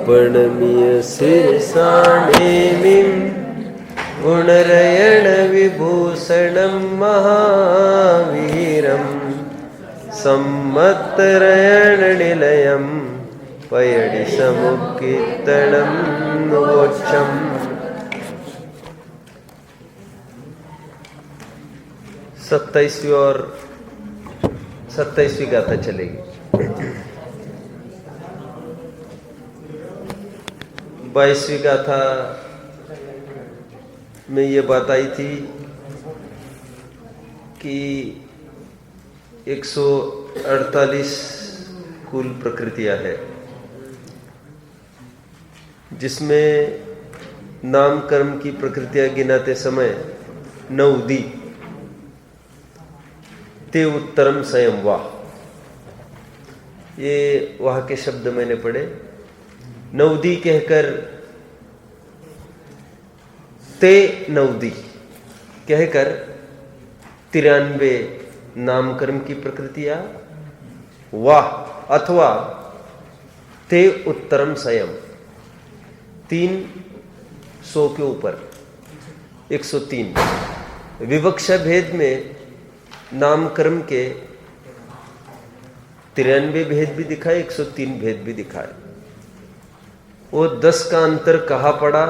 पणमीय शीर्षाणेमिं गुणरयण विभूषणं महावीरं सम्मत्तरयण निलयं पयडि समुत्कीर्तनं मोक्षम्। 27वीं और 27वीं गाथा चलेगी। 22वीं गाथा में ये बात आई थी कि 148 कुल प्रकृतियां है, जिसमें नाम कर्म की प्रकृतियां गिनाते समय 9 दी ते उत्तरम स्वयं वाह, ये वाह के शब्द मैंने पढ़े। 9 दी कहकर ते 9 दी कहकर 93 नाम कर्म की प्रकृतियां वाह अथवा ते उत्तरम स्वयं 300 के ऊपर 103 विवक्षा भेद में नाम कर्म के 93 भेद भी दिखाए, 103 भेद भी दिखाए। वो 10 का अंतर कहाँ पड़ा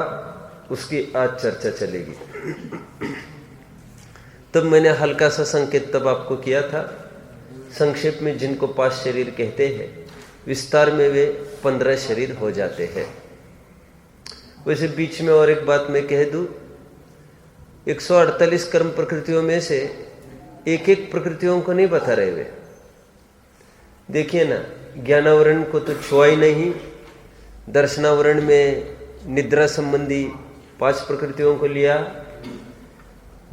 उसकी आज चर्चा चलेगी। तब मैंने हल्का सा संकेत तब आपको किया था। संक्षेप में जिनको 5 शरीर कहते हैं, विस्तार में वे 15 शरीर हो जाते हैं। वैसे बीच में और एक बात मैं कह दूं, 148 कर्म प्रकृतियों में से एक एक प्रकृतियों को नहीं बता रहे वे। देखिए ना, ज्ञानावरण को तो छुआ ही नहीं। दर्शनावरण में निद्रा संबंधी 5 प्रकृतियों को लिया।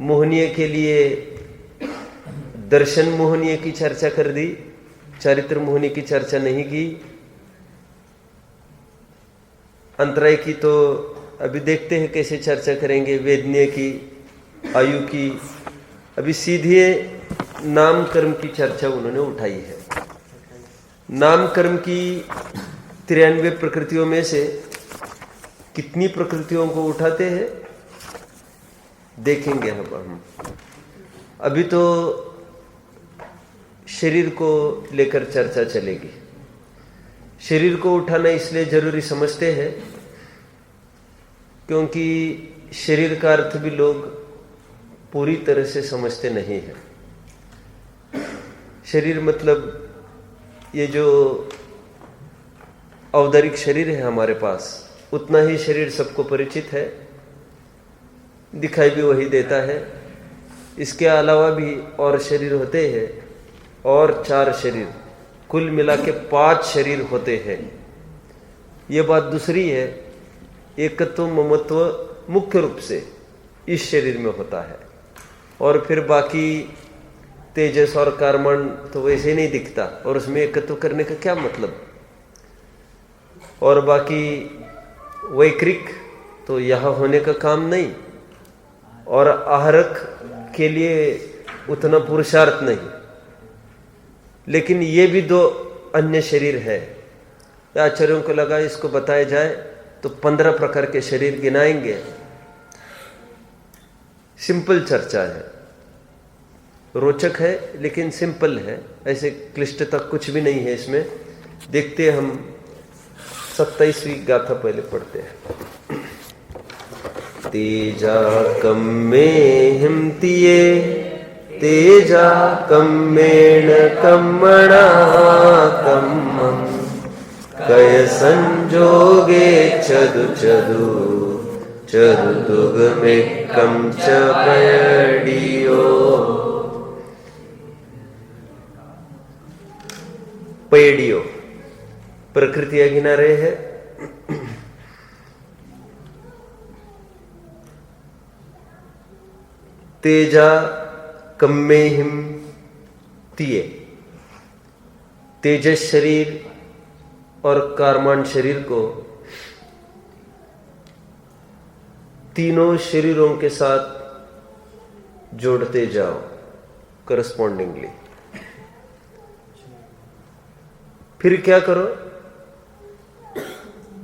मोहनीय के लिए दर्शन मोहनीय की चर्चा कर दी, चारित्र मोहनी की चर्चा नहीं की। अंतराय की तो अभी देखते हैं कैसे चर्चा करेंगे, वेदनीय की, आयु की। अभी सीधे नाम कर्म की चर्चा उन्होंने उठाई है। नाम कर्म की 93 प्रकृतियों में से कितनी प्रकृतियों को उठाते हैं देखेंगे हम। अभी तो शरीर को लेकर चर्चा चलेगी। शरीर को उठाना इसलिए जरूरी समझते हैं क्योंकि शरीर का अर्थ भी लोग पूरी तरह से समझते नहीं है। शरीर मतलब ये जो औदरिक शरीर है हमारे पास, उतना ही शरीर सबको परिचित है, दिखाई भी वही देता है। इसके अलावा भी और शरीर होते हैं, और 4 शरीर, कुल मिला के 5 शरीर होते हैं। ये बात दूसरी है, एकत्व ममत्व मुख्य रूप से इस शरीर में होता है, और फिर बाकी तेजस और कर्मण तो वैसे ही नहीं दिखता, और उसमें एकत्व करने का क्या मतलब। और बाकी वैक्रिक तो यहाँ होने का काम नहीं, और आहरक के लिए उतना पुरुषार्थ नहीं। लेकिन ये भी 2 अन्य शरीर है। आचार्यों को लगा इसको बताया जाए तो 15 प्रकार के शरीर गिनाएंगे। सिंपल चर्चा है, रोचक है लेकिन सिंपल है, ऐसे क्लिष्टता कुछ भी नहीं है इसमें। देखते हम 27वीं गाथा पहले पढ़ते हैं। तेजा कम्मेहिं तिये तेजा कम्मेण कम्मणा कम्मं कय संजोगे चदु चदु चरुदुगमेकं च पयडियो। पयडियो प्रकृतियां गिना रहे हैं। तेजा कम्मेहिं तिये, तेजस शरीर और कार्माण शरीर को तीनों शरीरों के साथ जोड़ते जाओ करस्पॉन्डिंगली। फिर क्या करो,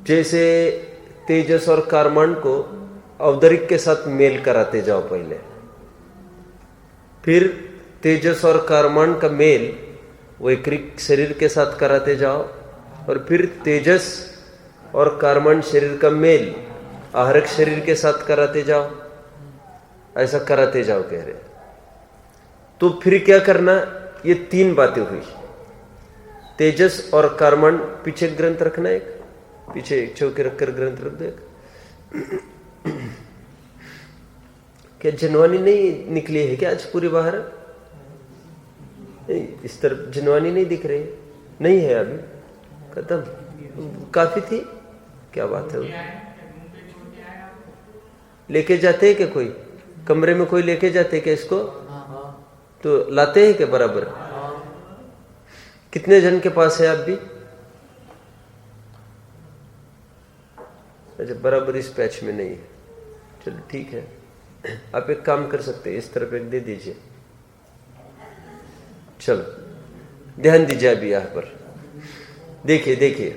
जैसे तेजस और कर्मण को औदरिक के साथ मेल कराते जाओ पहले, फिर तेजस और कर्मण का मेल वैक्रिक शरीर के साथ कराते जाओ, और फिर तेजस और कर्मण शरीर का मेल आहारक शरीर के साथ कराते जाओ। ऐसा कराते जाओ कह रहे। तो फिर क्या करना, ये 3 बातें हुई। तेजस और कर्मण पीछे ग्रंथ रखना, एक पीछे एक चौके रखकर ग्रंथ रख दो। क्या जनवानी नहीं निकली है क्या आज पूरी बाहर? इस तरफ जनवानी नहीं दिख रही? नहीं है अभी, खत्म। काफी थी, क्या बात है। लेके जाते हैं क्या कोई? कमरे में कोई लेके जाते हैं क्या इसको? तो लाते हैं क्या बराबर? कितने जन के पास है आप भी? अच्छा, बराबर इस पैच में नहीं है। चलो ठीक है, आप एक काम कर सकते हैं, इस तरफ एक दे दीजिए। चलो ध्यान दीजिए अभी यहां पर देखिए, देखिए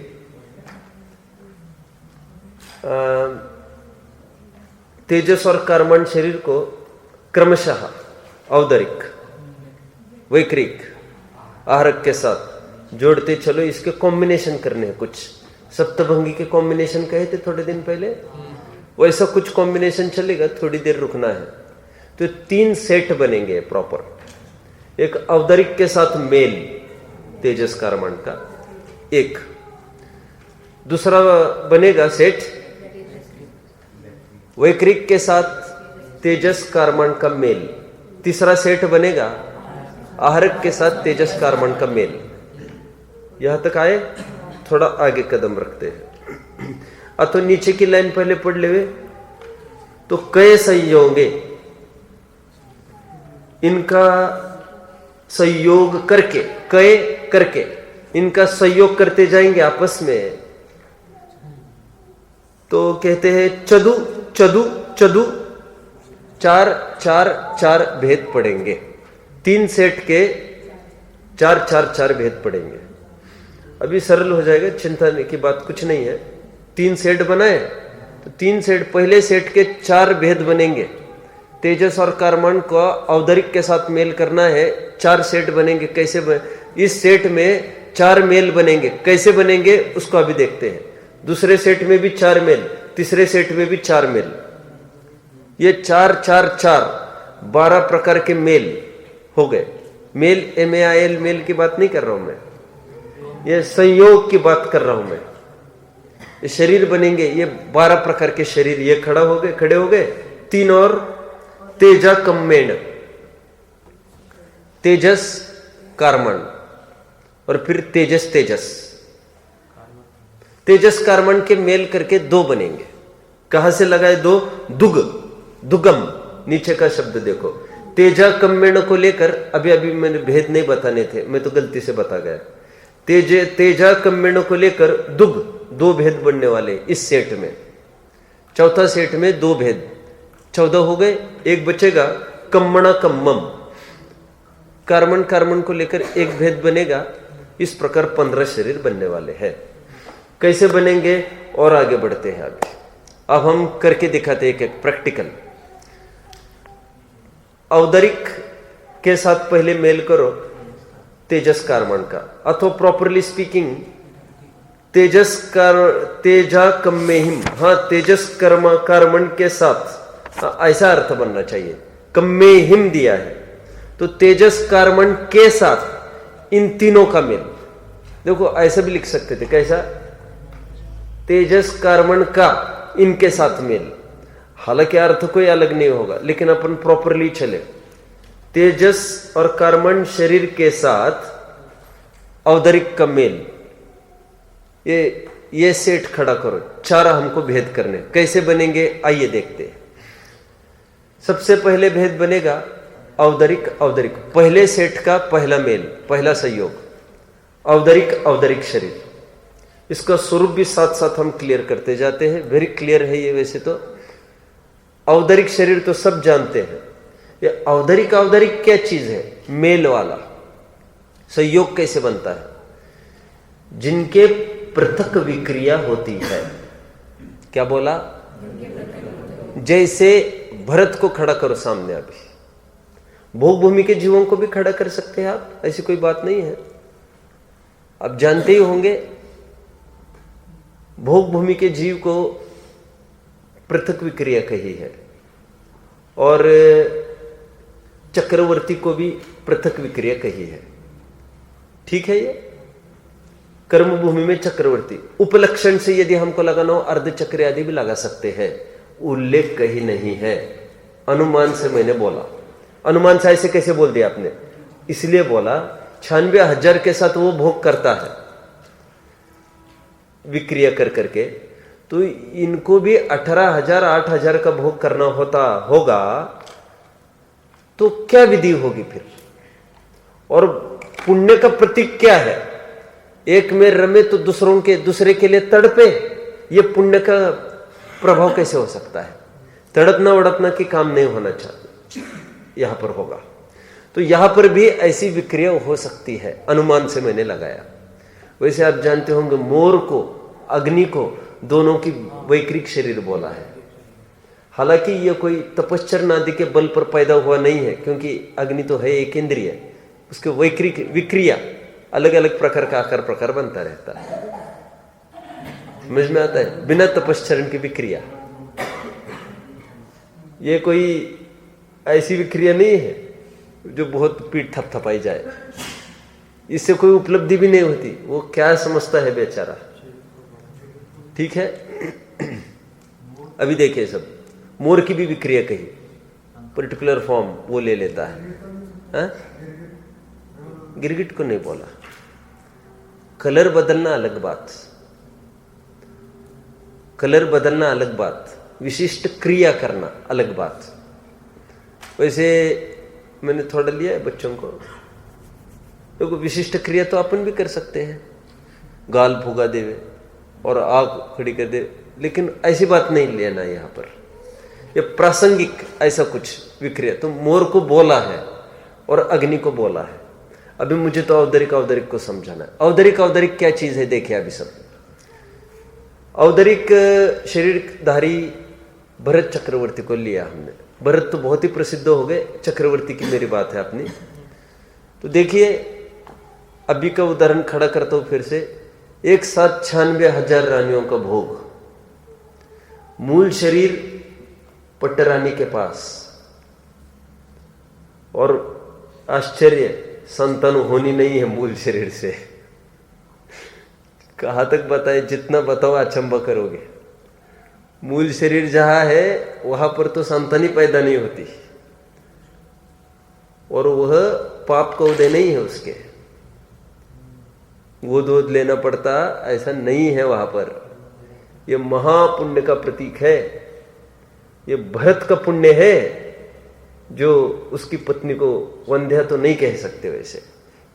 तेजस और कर्मण शरीर को क्रमशः औदरिक, वैक्रिक, आहारक के साथ जोड़ते चलो। इसके कॉम्बिनेशन करने हैं कुछ। सप्तभंगी के कॉम्बिनेशन कहे थे थोड़े दिन पहले, वैसा कुछ कॉम्बिनेशन चलेगा, थोड़ी देर रुकना है। तो 3 सेट बनेंगे प्रॉपर। एक औदरिक के साथ मेल तेजस कर्मण का, एक दूसरा बनेगा सेट वैक्रिक के साथ तेजस कर्मण का मेल, तीसरा सेट बनेगा आहारक के साथ तेजस कर्मण का मेल। यहां तक आए? थोड़ा आगे कदम रखते हैं। अतो नीचे की लाइन पहले पढ़ ले। तो कई संयोगे, इनका संयोग करके, कई करके इनका संयोग करते जाएंगे आपस में। तो कहते हैं चदु चदु चदु, 4 4 4 भेद पड़ेंगे। 3 सेट के 4 4 4 भेद पड़ेंगे। अभी सरल हो जाएगा, चिंता की बात कुछ नहीं है। 3 सेट बनाए तो 3 सेट, पहले सेट के 4 भेद बनेंगे। तेजस और कर्मण को औदरिक के साथ मेल करना है, 4 सेट बनेंगे। कैसे इस सेट में 4 मेल बनेंगे, कैसे बनेंगे उसको अभी देखते हैं। दूसरे सेट में भी 4 मेल, तीसरे सेट में भी 4 मेल। ये 4 4 4 12 प्रकार के मेल हो गए। मेल MAIL मेल की बात नहीं कर रहा हूं मैं, ये संयोग की बात कर रहा हूं मैं। ये शरीर बनेंगे, ये 12 प्रकार के शरीर। ये खड़े हो गए 3 और तेजा कम्मेण, तेजस कर्मण, और फिर तेजस तेजस तेजस कर्मण के मेल करके 2 बनेंगे। कहां से लगाए 2? दुग, दुगम, नीचे का शब्द देखो। तेजा कम्मेण को लेकर अभी मैंने भेद नहीं बताने थे, मैं तो गलती से बता गया। तेजा कम्मेण को लेकर दुग, 2 भेद बनने वाले इस सेट में। चौथा सेट में 2 भेद, 14 हो गए। एक बचेगा कम्मणा कम्मम, कर्मण कर्मण को लेकर 1 भेद बनेगा। इस प्रकार 15 शरीर बनने वाले हैं। कैसे बनेंगे और आगे बढ़ते हैं आगे। अब हम करके दिखाते हैं एक प्रैक्टिकल। औदरिक के साथ पहले मेल करो तेजस कर्मण का, अथवा प्रॉपरली स्पीकिंग तेजा कम्मेहिम, हाँ तेजस कर्मण के साथ, ऐसा अर्थ बनना चाहिए। कम्मेहिम दिया है तो तेजस कर्मण के साथ इन तीनों का मेल। देखो ऐसा भी लिख सकते थे, कैसा? तेजस कर्मण का इनके साथ मेल। हालांकि अर्थ कोई अलग नहीं होगा, लेकिन अपन प्रॉपरली चले। तेजस और कर्मण शरीर के साथ औदरिक का मेल, ये सेट खड़ा करो। 4 हमको भेद करने, कैसे बनेंगे आइए देखते हैं। सबसे पहले भेद बनेगा औदरिक औदरिक, पहले सेट का पहला मेल, पहला संयोग औदरिक औदरिक शरीर। इसका स्वरूप भी साथ साथ हम क्लियर करते जाते हैं। वेरी क्लियर है ये। वैसे तो औदरिक शरीर तो सब जानते हैं। ये औदरिक औदरिक क्या चीज है? मेल वाला संयोग कैसे बनता है? जिनके पृथक विक्रिया होती है। क्या बोला? जैसे भरत को खड़ा करो सामने, अभी भोग भूमि के जीवों को भी खड़ा कर सकते हैं आप, ऐसी कोई बात नहीं है। आप जानते ही होंगे भोग भूमि के जीव को पृथक विक्रिया कही है, और चक्रवर्ती को भी पृथक विक्रिया कही है। ठीक है, ये कर्म भूमि में चक्रवर्ती, उपलक्षण से यदि हमको लगाना हो अर्ध चक्र आदि भी लगा सकते हैं, उल्लेख कहीं नहीं है। अनुमान से मैंने बोला। अनुमान से ऐसे कैसे बोल दिया आपने? इसलिए बोला 96,000 के साथ वो भोग करता है विक्रिया कर करके, तो इनको भी 18,000 8,000 का भोग करना होगा, तो क्या विधि होगी फिर? और पुण्य का प्रतीक क्या है? एक में रमे तो दूसरे के लिए तड़पे, ये पुण्य का प्रभाव कैसे हो सकता है? तड़पना वड़पना की काम नहीं होना चाहिए, यहां पर होगा। तो यहां पर भी ऐसी विक्रिया हो सकती है, अनुमान से मैंने लगाया। वैसे आप जानते होंगे मोर को, अग्नि को, दोनों की वैक्रिक शरीर बोला है। हालांकि यह कोई तपश्चर्या आदि के बल पर पैदा हुआ नहीं है, क्योंकि अग्नि तो है एक इंद्रिय, उसके वैक्रिक विक्रिया अलग अलग प्रकार का आकार प्रकार बनता रहता है। समझ में आता है? बिना तपश्चर्या की विक्रिया, ये कोई ऐसी विक्रिया नहीं है जो बहुत पीठ थपथपाई जाए, इससे कोई उपलब्धि भी नहीं होती। वो क्या समझता है बेचारा। ठीक है, अभी देखिए सब मोर की भी विक्रिया कही, पर्टिकुलर फॉर्म वो ले लेता है। गिरगिट को नहीं बोला। कलर बदलना अलग बात, कलर बदलना अलग बात, विशिष्ट क्रिया करना अलग बात। वैसे मैंने थोड़ा लिया है बच्चों को, क्योंकि विशिष्ट क्रिया तो अपन भी कर सकते हैं, गाल फूगा देवे और आग खड़ी कर दे, लेकिन ऐसी बात नहीं लेना यहाँ पर। ये प्रासंगिक ऐसा कुछ विक्रिया, तो मोर को बोला है और अग्नि को बोला है। अभी मुझे तो औदरिक को समझाना है। औदरिक क्या चीज है? देखिए अभी सब औदरिक शरीरधारी भरत चक्रवर्ती को लिया हमने। भरत तो बहुत ही प्रसिद्ध हो गए, चक्रवर्ती की मेरी बात है अपनी। तो देखिए अभी का उदाहरण खड़ा करता हूं फिर से। एक साथ 96,000 रानियों का भोग, मूल शरीर पट्टरानी के पास, और आश्चर्य संतान होनी नहीं है मूल शरीर से। कहां तक बताए, जितना बताओ अचंबा करोगे। मूल शरीर जहां है वहां पर तो संतान ही पैदा नहीं होती, और वह पाप का उदय नहीं है उसके, गोद लेना पड़ता, ऐसा नहीं है वहां पर। यह महापुण्य का प्रतीक है, ये भरत का पुण्य है, जो उसकी पत्नी को वंध्या तो नहीं कह सकते। वैसे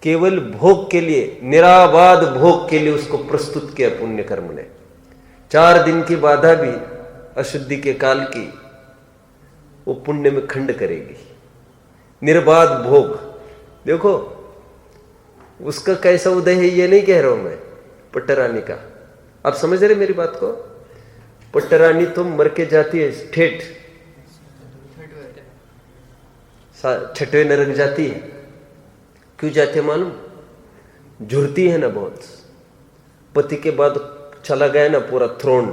केवल भोग के लिए, निराबाद भोग के लिए उसको प्रस्तुत किया पुण्य कर्म ने। 4 दिन की बाधा भी अशुद्धि के काल की वो पुण्य में खंड करेगी। निर्बाध भोग, देखो उसका कैसा उदय है ये नहीं कह रहा हूं मैं, पट्टरानी का। आप समझ रहे मेरी बात को? पट्टरानी तो मर के जाती है, ठेठ 6वें नरक जाती है। क्यों जाती है मालूम? झुरती है ना बहुत। पति के बाद चला गया ना पूरा थ्रोन,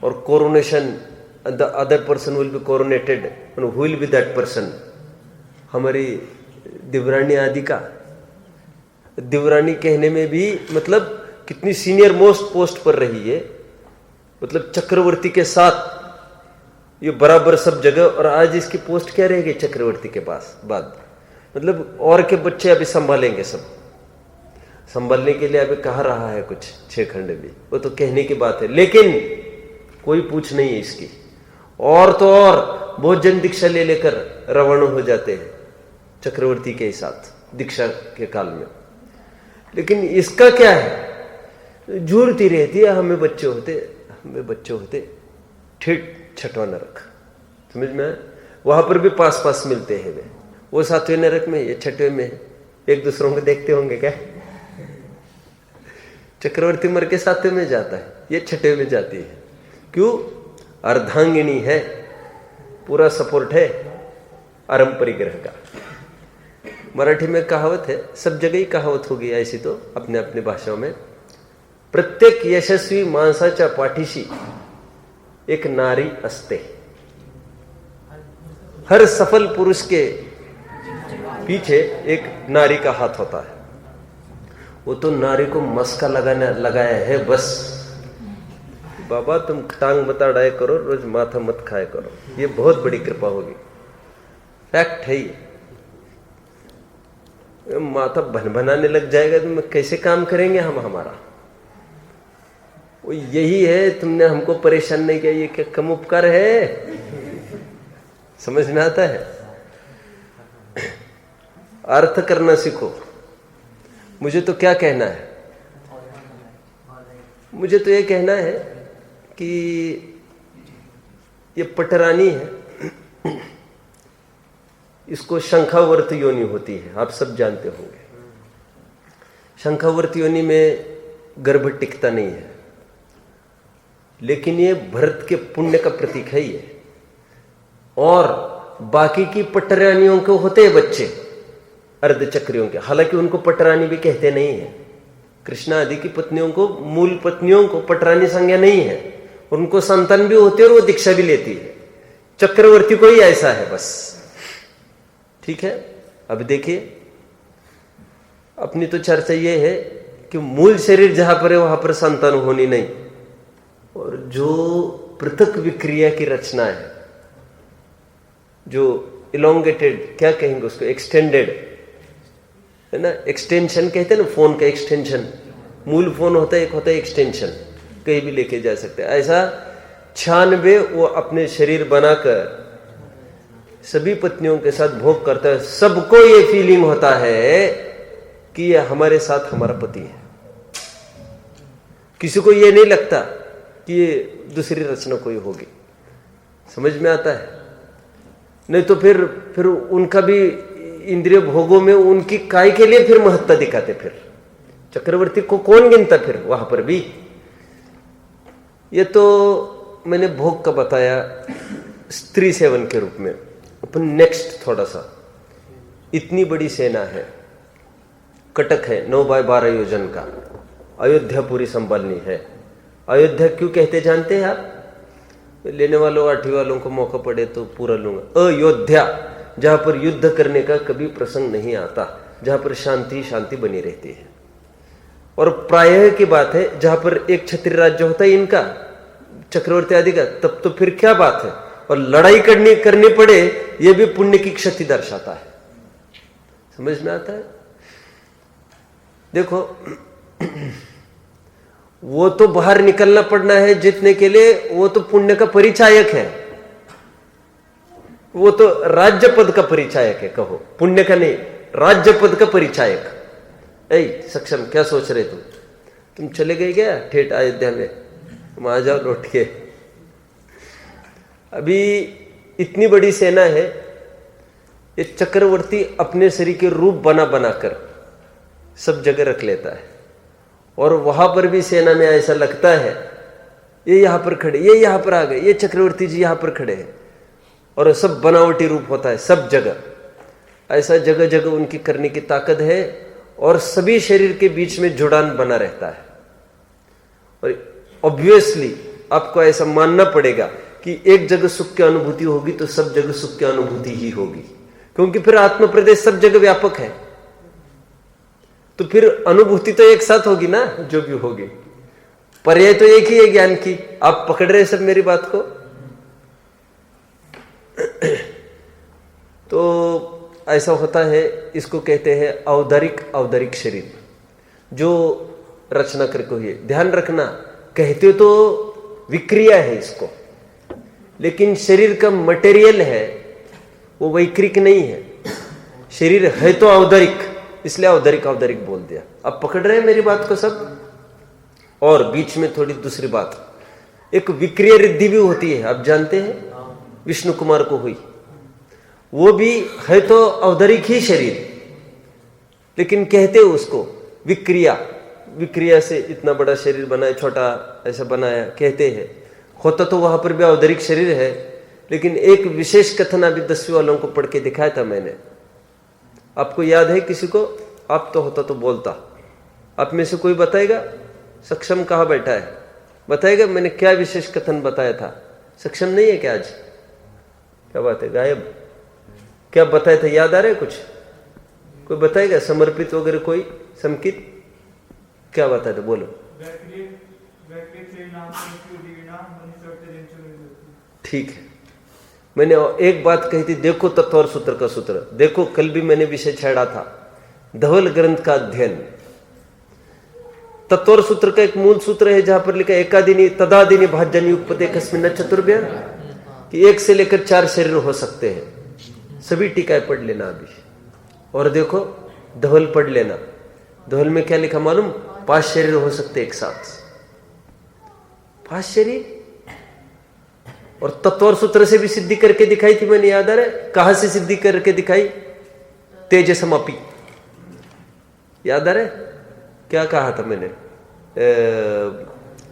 और coronation, the other person will be coronated, who will be that person? हमारी दिवरानी आदि का, दिवरानी कहने में भी मतलब कितनी सीनियर मोस्ट पोस्ट पर रही है, मतलब चक्रवर्ती के साथ ये बराबर सब जगह। और आज इसकी पोस्ट क्या रहेगी चक्रवर्ती के पास बाद? मतलब और के बच्चे अभी संभालेंगे, सब संभालने के लिए अभी कहा रहा है कुछ 6 खंड भी, वो तो कहने की बात है, लेकिन कोई पूछ नहीं है इसकी। और तो और बहुत जन दीक्षा ले लेकर रवाना हो जाते हैं चक्रवर्ती के साथ दीक्षा के काल में, लेकिन इसका क्या है? झूरती रहती है, हमें बच्चे होते ठीक 6वां नरक। समझ में? वहां पर भी पास पास मिलते हैं वे, वो 7वें नरक में, ये 6वें में है। एक दूसरों को देखते होंगे क्या? चक्रवर्ती मर के 7वें में जाता है, ये 6ठे में जाती है। क्यों? अर्धांगिनी है, पूरा सपोर्ट है आरंभ परिग्रह का। मराठी में कहावत है, सब जगह ही कहावत होगी ऐसी तो अपने अपने भाषाओं में, प्रत्येक यशस्वी माणसाच्या पाठीशी एक नारी असते। हर सफल पुरुष के पीछे एक नारी का हाथ होता है। वो तो नारी को मस्का लगाया है बस, बाबा तुम टांग मत अड़ाया करो, रोज माथा मत खाया करो, ये बहुत बड़ी कृपा होगी। फैक्ट है ये। माथा भनभनाने लग जाएगा तो मैं कैसे काम करेंगे हम हमारा? वो यही है, तुमने हमको परेशान नहीं किया, ये क्या कम उपकार है? समझ में आता है? अर्थ करना सीखो। मुझे तो क्या कहना है, मुझे तो ये कहना है कि ये पटरानी है, इसको शंखावर्त योनि होती है, आप सब जानते होंगे। शंखावर्त योनि में गर्भ टिकता नहीं है, लेकिन ये भरत के पुण्य का प्रतीक है ये। और बाकी की पटरानियों को होते हैं बच्चे, अर्धचक्रियों के, हालांकि उनको पटरानी भी कहते नहीं है। कृष्णा आदि की पत्नियों को, मूल पत्नियों को पटरानी संज्ञा नहीं है, उनको संतान भी होते और वो दीक्षा भी लेती है। चक्रवर्ती को ही ऐसा है बस। ठीक है, अब देखिए, अपनी तो चर्चा ये है कि मूल शरीर जहां पर है वहां पर संतान होनी नहीं, और जो पृथक विक्रिया की रचना है, जो इलोंगेटेड, क्या कहेंगे उसको, एक्सटेंडेड है ना, एक्सटेंशन कहते हैं ना, फोन का एक्सटेंशन। मूल फोन होता है, एक होता है एक्सटेंशन, कहीं भी लेके जा सकते हैं। ऐसा 96 वो अपने शरीर बनाकर सभी पत्नियों के साथ भोग करता है। सबको ये फीलिंग होता है कि ये हमारे साथ हमारा पति है। किसी को ये नहीं लगता कि ये दूसरी रचना कोई होगी। समझ में आता है? नहीं तो फिर उनका भी इंद्रिय भोगों में उनकी काय के लिए फिर महत्ता दिखाते। फिर चक्रवर्ती को कौन गिनता फिर वहां पर भी? ये तो मैंने भोग का बताया स्त्री सेवन के रूप में। अपन नेक्स्ट थोड़ा सा, इतनी बड़ी सेना है, कटक है 9x12 योजन का, अयोध्या पूरी संभालनी है। अयोध्या क्यों कहते जानते हैं आप? लेने वालों 8वीं वालों को मौका पड़े तो पूरा लूंगा। अयोध्या, जहां पर युद्ध करने का कभी प्रसंग नहीं आता, जहां पर शांति शांति बनी रहती है। और प्रायः की बात है, जहां पर एक छत्री राज्य होता है इनका, चक्रवर्ती आदि का, तब तो फिर क्या बात है। और लड़ाई करनी पड़े, यह भी पुण्य की क्षति दर्शाता है। समझ में आता है? देखो, वो तो बाहर निकलना पड़ना है जीतने के लिए, वो तो पुण्य का परिचायक है, वो तो राज्य पद का परिचायक है। कहो पुण्य का नहीं, राज्य पद का परिचायक। ऐ सक्षम, क्या सोच रहे तुम चले गए क्या ठेठ अयोध्या में? तुम आ जाओ लौट के। अभी इतनी बड़ी सेना है, ये चक्रवर्ती अपने शरीर के रूप बनाकर सब जगह रख लेता है। और वहां पर भी सेना में ऐसा लगता है, ये यहां पर खड़े, ये यहां पर आ गए, ये चक्रवर्ती जी यहां पर खड़े हैं, और सब बनावटी रूप होता है सब जगह। ऐसा जगह जगह उनकी करने की ताकत है, और सभी शरीर के बीच में जुड़ान बना रहता है। और ऑब्वियसली आपको ऐसा मानना पड़ेगा कि एक जगह सुख की अनुभूति होगी तो सब जगह सुख की अनुभूति ही होगी, क्योंकि फिर आत्म प्रदेश सब जगह व्यापक है। तो फिर अनुभूति तो एक साथ होगी ना, जो भी होगी। पर्याय तो एक ही है ज्ञान की। आप पकड़ रहे सब मेरी बात को? तो ऐसा होता है, इसको कहते हैं औदरिक शरीर, जो रचना करके हुई है। ध्यान रखना, कहते तो विक्रिया है इसको, लेकिन शरीर का मटेरियल है वो वैक्रिक नहीं है। शरीर है तो औदरिक, इसलिए औदरिक बोल दिया। अब पकड़ रहे हैं मेरी बात को सब? और बीच में थोड़ी दूसरी बात, एक विक्रिय रिद्धि भी होती है, आप जानते हैं, विष्णु कुमार को हुई। वो भी है तो औदरिक ही शरीर, लेकिन कहते उसको विक्रिया, विक्रिया से इतना बड़ा शरीर बनाया, छोटा ऐसा बनाया कहते हैं। होता तो वहां पर भी औदरिक शरीर है, लेकिन एक विशेष कथन अभी 10वीं वालों को पढ़ के दिखाया था मैंने। आपको याद है किसी को? आप तो होता तो बोलता। आप में से कोई बताएगा? सक्षम कहाँ बैठा है? बताएगा मैंने क्या विशेष कथन बताया था? सक्षम नहीं है क्या आज? क्या बात है, गायब? क्या बताया था, याद आ रहा है कुछ? कोई बताएगा? समर्पित वगैरह कोई? समकित क्या बताया था? बोलो। ठीक है, मैंने एक बात कही थी, देखो तत्व और सूत्र का सूत्र। देखो कल भी मैंने विषय छेड़ा था, धवल ग्रंथ का अध्ययन। तत्व और सूत्र का एक मूल सूत्र है जहां पर लिखा एकादिनी तदादिनी भाज्यानि उपपते कस्मिन् चतुर्भ्य, कि एक से लेकर 4 शरीर हो सकते हैं। सभी टीकाएं पढ़ लेना अभी। और देखो धवल पढ़ लेना। धवल में क्या लिखा मालूम? 5 शरीर हो सकते एक साथ, 5 शरीर। और तत्व और सूत्र से भी सिद्धि करके दिखाई थी मैंने, याद आ रहा है? कहां से सिद्धि करके दिखाई? तेजसमपि, याद आ रहा है? क्या कहा था मैंने?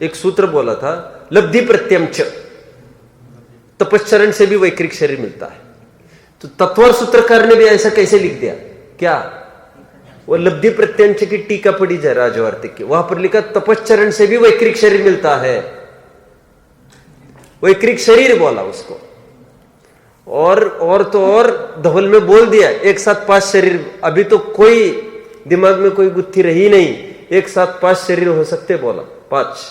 एक सूत्र बोला था, लब्धि प्रत्यमच, तपश्चरण से भी वैक्रिक शरीर मिलता है। तो तत्व और सूत्रकार ने भी ऐसा कैसे लिख दिया? क्या वो लब्धि प्रत्यंश की टीका पड़ी जाए राजवार्तिक की, वहां पर लिखा तपश्चरण से भी वैक्रिक शरीर मिलता है। वैक्रिक शरीर बोला उसको। और तो और धवल में बोल दिया एक साथ 5 शरीर। अभी तो कोई दिमाग में कोई गुत्थी रही नहीं, एक साथ 5 शरीर हो सकते बोला, 5।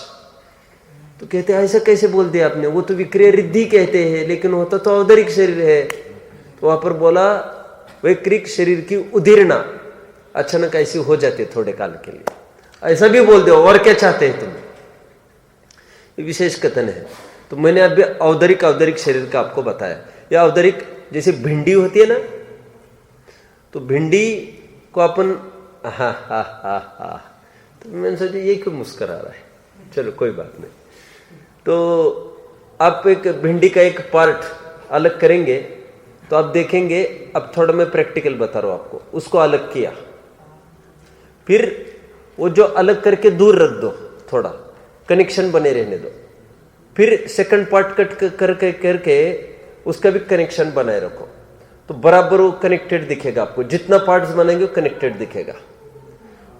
तो कहते ऐसा कैसे बोल दिया आपने? वो तो विक्रिय रिद्धि कहते हैं, लेकिन होता तो औदरिक शरीर है। तो वहां पर बोला वैक्रिक शरीर की उदीर्णा अचानक ऐसी हो जाती है थोड़े काल के लिए, ऐसा भी बोल दो। और क्या चाहते हैं तुम? ये विशेष कथन है। तो मैंने अभी औदरिक शरीर का आपको बताया। या औदरिक जैसे भिंडी होती है ना, तो भिंडी को अपन तो मैंने सोचा ये क्यों मुस्कुरा रहा है, चलो कोई बात नहीं। तो आप एक भिंडी का एक पार्ट अलग करेंगे तो आप देखेंगे, अब थोड़ा मैं प्रैक्टिकल बता रहा हूं आपको। उसको अलग किया, फिर वो जो अलग करके दूर रख दो, थोड़ा कनेक्शन बने रहने दो। फिर सेकंड पार्ट कट करके उसका भी कनेक्शन बनाए रखो, तो बराबर वो कनेक्टेड दिखेगा आपको। जितना पार्ट्स बनाएंगे वो कनेक्टेड दिखेगा,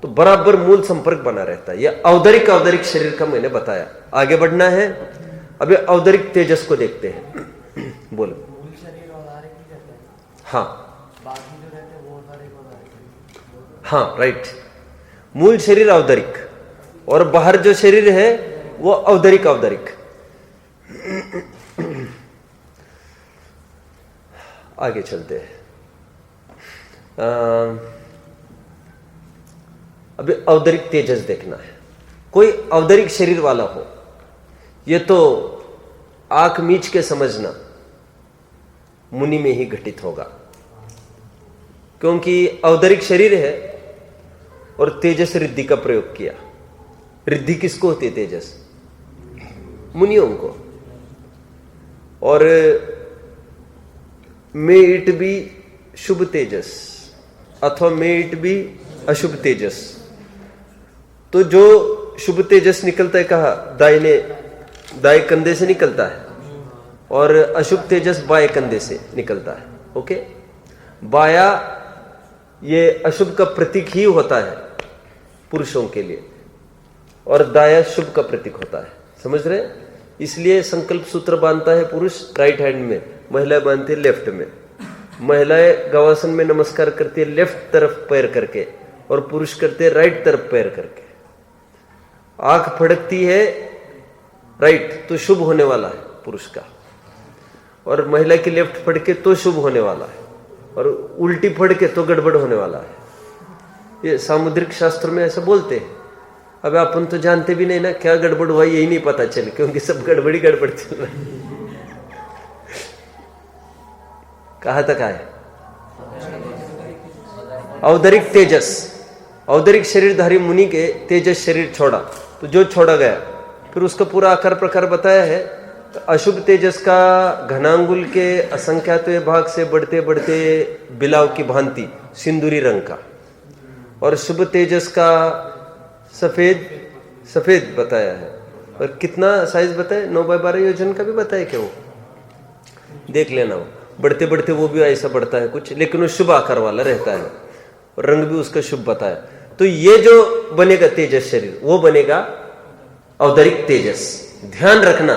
तो बराबर मूल संपर्क बना रहता है। यह औदरिक शरीर का मैंने बताया। आगे बढ़ना है, अभी औदरिक तेजस को देखते हैं। बोलो। मूल शरीर औदरिक ही रहता है। हाँ, बाकी जो रहते हैं वो औदरिक। हाँ राइट। मूल शरीर औदरिक और बाहर जो शरीर है वो औदरिक। आगे चलते हैं। अभी औदरिक तेजस देखना है। कोई औदरिक शरीर वाला हो, ये तो आंख मीच के समझना, मुनि में ही घटित होगा। क्योंकि औदरिक शरीर है और तेजस रिद्धि का प्रयोग किया। रिद्धि किसको होती है? तेजस मुनियों को। और मे इट भी शुभ तेजस अथवा मे इट भी अशुभ तेजस। तो जो शुभ तेजस निकलता है, कहा दाएं कंधे से निकलता है, और अशुभ तेजस बाएं कंधे से निकलता है। ओके, बाया ये अशुभ का प्रतीक ही होता है पुरुषों के लिए, और दाया शुभ का प्रतीक होता है। समझ रहे? इसलिए संकल्प सूत्र बांधता है पुरुष राइट हैंड में, महिलाएं बांधती है लेफ्ट में। महिलाएं गवासन में नमस्कार करती है लेफ्ट तरफ पैर करके, और पुरुष करते हैं राइट तरफ पैर करके। आंख फड़कती है राइट तो शुभ होने वाला है पुरुष का, और महिला की लेफ्ट फड़के तो शुभ होने वाला है, और उल्टी फड़के तो गड़बड़ होने वाला है। ये सामुद्रिक शास्त्र में ऐसा बोलते हैं। अब अपन तो जानते भी नहीं ना क्या गड़बड़ हुआ, यही नहीं पता चले, क्योंकि सब गड़बड़ी गड़बड़ चल रहा है। कहां तक आए? औदरिक तेजस, औदरिक शरीरधारी मुनि के तेजस शरीर छोड़ा, तो जो छोड़ा गया फिर उसका पूरा आकार प्रकार बताया है। तो अशुभ तेजस का घनांगुल के असंख्यात भाग से बढ़ते बढ़ते बिलाव की भांति सिंदूरी रंग का, और शुभ तेजस का सफेद सफेद बताया है। और कितना साइज बताया? 9x12 योजन का भी बताया क्या? वो देख लेना, वो बढ़ते बढ़ते वो भी ऐसा बढ़ता है कुछ, लेकिन वो शुभ आकार वाला रहता है और रंग भी उसका शुभ बताया। तो ये जो बनेगा तेजस शरीर, वो बनेगा औदरिक तेजस। ध्यान रखना,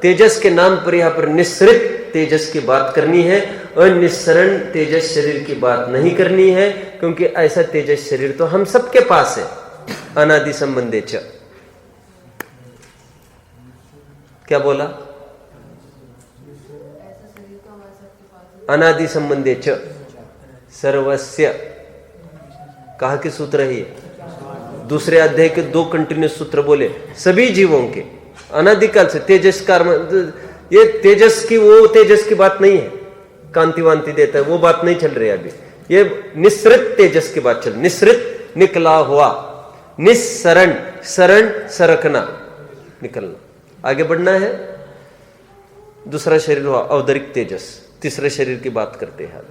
तेजस के नाम पर यहां पर निस्सृत तेजस की बात करनी है और निस्सरण तेजस शरीर की बात नहीं करनी है, क्योंकि ऐसा तेजस शरीर तो हम सबके पास है। अनादि संबंधे च, क्या बोला? अनादि संबंधे च सर्वस्य, कहा कि सूत्र है ये। दूसरे अध्याय के 2 कंटिन्यूस सूत्र बोले सभी जीवों के अनादिकाल से तेजस कर्म। ये तेजस की, वो तेजस की बात नहीं है, कांति वांति देता है, वो बात नहीं चल रही है अभी। ये निस्सृत तेजस की बात चल, निस्सृत निकला हुआ, निस्सरण शरण सरकना, निकलना, आगे बढ़ना है। दूसरा शरीर हुआ औदरिक तेजस। तीसरे शरीर की बात करते हैं।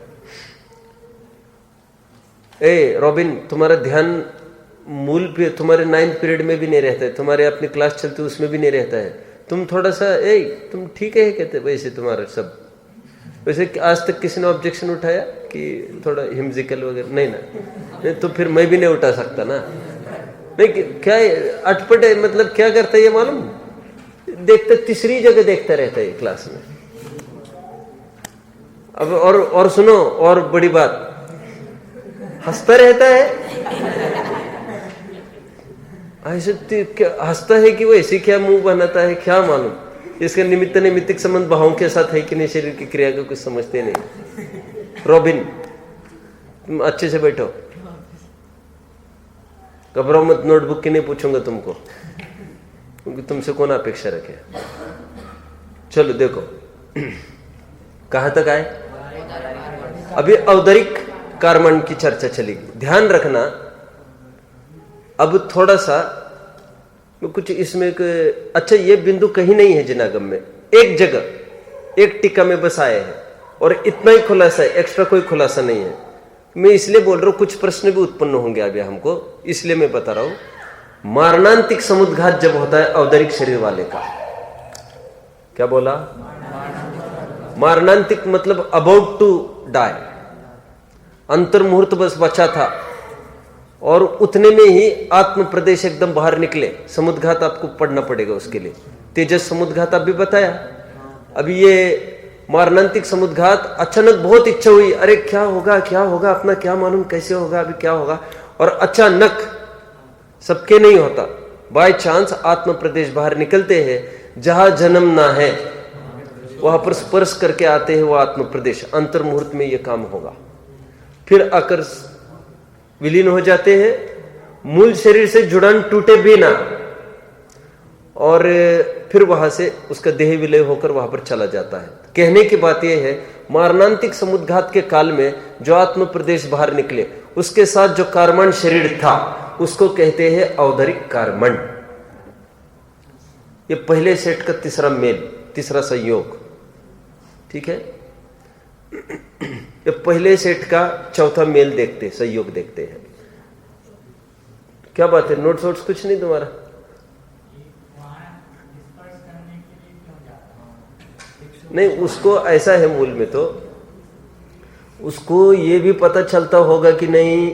ए रॉबिन, तुम्हारा ध्यान मूल पे तुम्हारे 9th पीरियड में भी नहीं रहता है, तुम्हारे अपनी क्लास चलती है उसमें भी नहीं रहता है। तुम थोड़ा सा तुम ठीक है कहते वैसे तुम्हारा सब। वैसे आज तक किसी ने ऑब्जेक्शन उठाया कि थोड़ा हिमजिकल वगैरह? नहीं ना, नहीं तो फिर मैं भी नहीं उठा सकता ना। नहीं क्या अटपट है, मतलब क्या करता है ये मालूम? देखता, तीसरी जगह देखता रहता है क्लास में। अब और सुनो, और बड़ी बात, हंसता रहता है ऐसे। हंसता है कि वो ऐसे क्या मुंह बनाता है, क्या मालूम? इसका निमित्त नैमित्तिक संबंध भावों के साथ है कि नहीं, शरीर की क्रिया को कुछ समझते नहीं। रॉबिन, तुम अच्छे से बैठो, घबराओ मत, नोटबुक की नहीं पूछूंगा तुमको, क्योंकि तुमसे कौन अपेक्षा रखे। चलो देखो, कहां तक आए? अभी औदरिक कर्मण की चर्चा चलेगी। ध्यान रखना, अब थोड़ा सा कुछ इसमें अच्छा, ये बिंदु कहीं नहीं है जिनागम में, एक जगह एक टीका में बस आए हैं और इतना ही खुलासा है, एक्स्ट्रा कोई खुलासा नहीं है। मैं इसलिए बोल रहा हूं, कुछ प्रश्न भी उत्पन्न होंगे अभी हमको, इसलिए मैं बता रहा हूं। मारणांतिक समुद्घात जब होता है औदरिक शरीर वाले का, क्या बोला? मारणांतिक मतलब अबाउट टू डाई, अंतर्मुहूर्त बस बचा था और उतने में ही आत्म प्रदेश एकदम बाहर निकले। समुद्घात आपको पढ़ना पड़ेगा उसके लिए। तेजस समुद्घात अभी बताया। अभी ये मारणांतिक समुद्घात, अचानक बहुत इच्छा हुई, अरे क्या होगा क्या होगा, अपना क्या मालूम कैसे होगा, अभी क्या होगा, और अचानक, सबके नहीं होता, बाय चांस आत्म प्रदेश बाहर निकलते हैं। जहां जन्म ना है वहां पर स्पर्श करके आते हैं वो आत्म प्रदेश। अंतर मुहूर्त में ये काम होगा, फिर आकर विलीन हो जाते हैं। मूल शरीर से जुड़ान टूटे भी ना, और फिर वहां से उसका देह विलय होकर वहां पर चला जाता है। कहने की बात यह है, मारणांतिक समुद्घात के काल में जो आत्म प्रदेश बाहर निकले, उसके साथ जो कार्मण शरीर था उसको कहते हैं औदरिक कार्मण। ये पहले सेट का तीसरा मेल, तीसरा संयोग, ठीक है। ये पहले सेट का चौथा मेल देखते, संयोग देखते हैं। क्या बात है, नोट्स वोट्स कुछ नहीं तुम्हारा? नहीं, उसको ऐसा है, मूल में तो उसको ये भी पता चलता होगा कि नहीं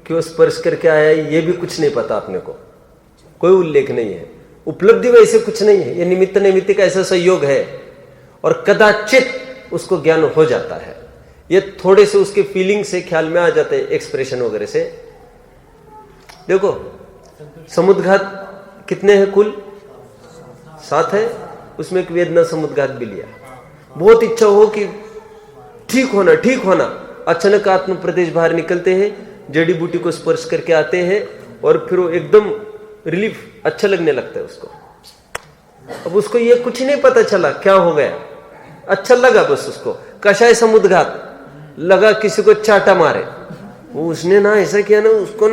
क्यों स्पर्श करके आया, ये भी कुछ नहीं पता अपने को, कोई उल्लेख नहीं है। उपलब्धि वैसे कुछ नहीं है, ये निमित्त नैमित्तिक ऐसा संयोग है और कदाचित उसको ज्ञान हो जाता है। ये थोड़े से उसके फीलिंग से ख्याल में आ जाते हैं, एक्सप्रेशन वगैरह से। देखो समुद्घात कितने हैं कुल? 7 है, उसमें एक वेदना समुद्घात भी लिया। बहुत इच्छा हो कि ठीक होना ठीक होना, अचानक आत्म प्रदेश बाहर निकलते हैं, जड़ी बूटी को स्पर्श करके आते हैं और फिर वो एकदम रिलीफ, अच्छा लगने लगता है उसको। अब उसको ये कुछ नहीं पता चला क्या हो गया, अच्छा लगा बस उसको। कषाय समुद्घात लगा, किसी को चाटा मारे, वो उसने ना ऐसा किया ना, उसको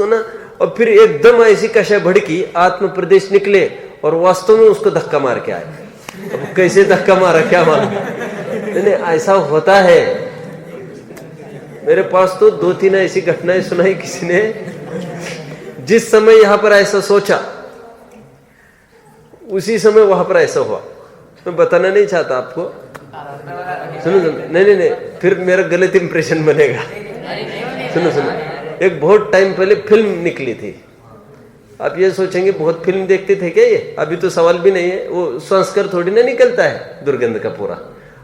ना, और फिर एकदम ऐसी कषाय भड़की, आत्म प्रदेश निकले और वास्तव में उसको धक्का मार के आए। अब कैसे धक्का मारा क्या मालूम, नहीं ऐसा होता है। मेरे पास तो 2-3 ऐसी घटनाएं सुनाई किसी ने, जिस समय यहां पर ऐसा सोचा उसी समय वहां पर ऐसा हुआ। मैं बताना नहीं चाहता आपको, सुनो नहीं, फिर मेरा गलत इंप्रेशन बनेगा। सुनो, एक बहुत टाइम पहले फिल्म निकली थी। आप ये सोचेंगे बहुत फिल्म देखते थे क्या ये? अभी तो सवाल भी नहीं है, वो संस्कार थोड़ी ना निकलता है दुर्गंध का पूरा।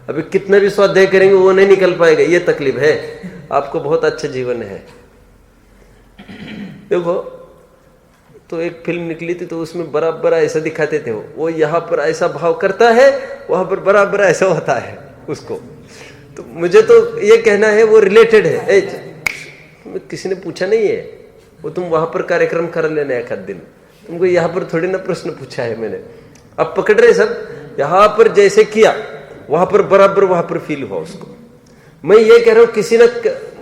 अभी कितना भी स्वाध्याय करेंगे वो नहीं निकल पाएगा, ये तकलीफ है। आपको बहुत अच्छा जीवन है। देखो, तो एक फिल्म निकली थी तो उसमें बराबर ऐसा दिखाते थे, वो यहाँ पर ऐसा भाव करता है, वहां पर बराबर ऐसा होता है उसको। तो मुझे तो ये कहना है वो रिलेटेड है। किसी ने पूछा नहीं है, वो तुम वहां पर कार्यक्रम कर लेना एक आध दिन, तुमको यहाँ पर थोड़ी ना प्रश्न पूछा है मैंने। अब पकड़ रहे सब, यहाँ पर जैसे किया वहां पर बराबर वहां पर फील हुआ उसको। मैं ये कह रहा हूं किसी ने,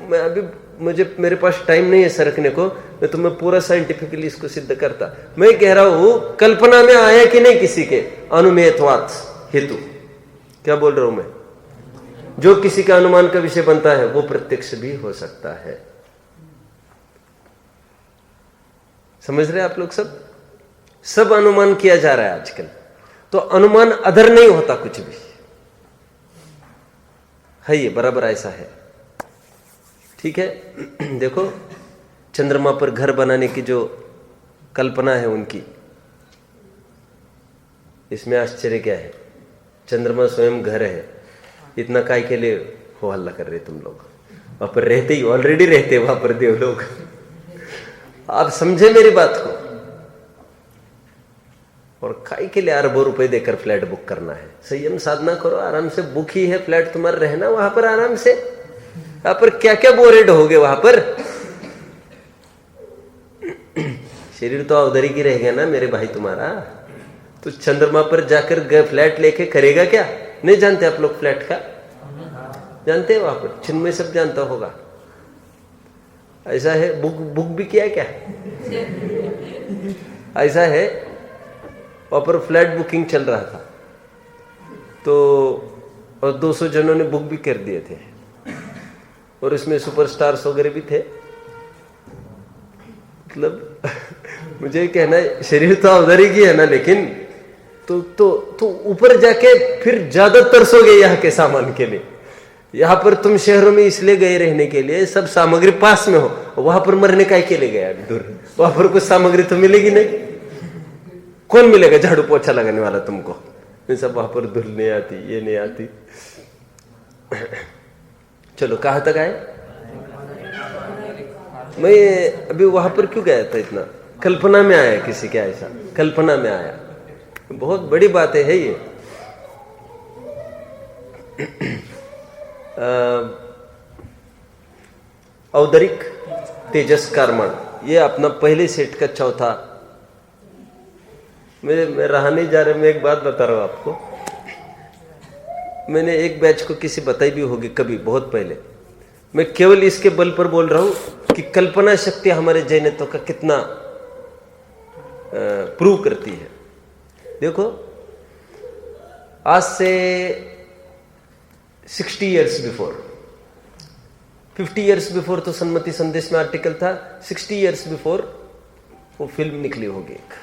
मैं अभी मेरे पास टाइम नहीं है सरकने को, मैं तुम्हें पूरा साइंटिफिकली इसको सिद्ध करता। मैं कह रहा हूं कल्पना में आया कि नहीं किसी के अनुमेयत्वात् हेतु, क्या बोल रहा हूं मैं? जो किसी का अनुमान का विषय बनता है वो प्रत्यक्ष भी हो सकता है। समझ रहे आप लोग? सब अनुमान किया जा रहा है आजकल। तो अनुमान अधर नहीं होता कुछ भी है, ये बराबर ऐसा है। ठीक है। देखो, चंद्रमा पर घर बनाने की जो कल्पना है उनकी, इसमें आश्चर्य क्या है? चंद्रमा स्वयं घर है, इतना काय के लिए हो हल्ला कर रहे तुम लोग? वहां पर रहते ही ऑलरेडी रहते वहां पर देव लोग। आप समझे मेरी बात को? और काय के लिए अरबों रुपए देकर फ्लैट बुक करना है? संयम साधना करो, आराम से बुक ही है फ्लैट तुम्हारा, रहना वहां पर आराम से। वहां पर क्या क्या बोरेड होगे वहां पर? शरीर तो अवधरी की रह गया ना मेरे भाई तुम्हारा। तो चंद्रमा पर जाकर फ्लैट लेके करेगा क्या? नहीं जानते आप लोग फ्लैट का? जानते हैं? वहां पर चिन्मय सब जानता होगा। ऐसा है, बुक भी किया क्या? ऐसा है, वहां पर फ्लैट बुकिंग चल रहा था तो, और 200 जनों ने बुक भी कर दिए थे, और इसमें सुपरस्टार्स वगैरह भी थे। मतलब मुझे कहना है, शरीर तो अवधारी की है ना, लेकिन तो ऊपर जाके फिर ज्यादा तरसोगे यहाँ के सामान के लिए। यहाँ पर तुम शहरों में इसलिए गए रहने के लिए, सब सामग्री पास में हो, वहां पर मरने का के लिए गया दूर। वहां पर कुछ सामग्री तो मिलेगी नहीं। कौन मिलेगा झाड़ू पोछा लगाने वाला तुमको? सब वहां पर धुल नहीं आती, ये नहीं आती। चलो, कहां तक आए? मैं अभी वहां पर क्यों गया था? इतना कल्पना में आया किसी का, ऐसा कल्पना में आया। बहुत बड़ी बात है ये। औदरिक तेजस कर्मण, ये अपना पहले सेट का चौथा। मैं रहा नहीं जा रहा, मैं एक बात बता रहा हूं आपको। मैंने एक बैच को किसी बताई भी होगी कभी, बहुत पहले। मैं केवल इसके बल पर बोल रहा हूं कि कल्पना शक्ति हमारे जैनत्व का कितना प्रूव करती है। देखो, आज से 60 इयर्स बिफोर, 50 इयर्स बिफोर तो सन्मति संदेश में आर्टिकल था, 60 इयर्स बिफोर वो फिल्म निकली होगी एक,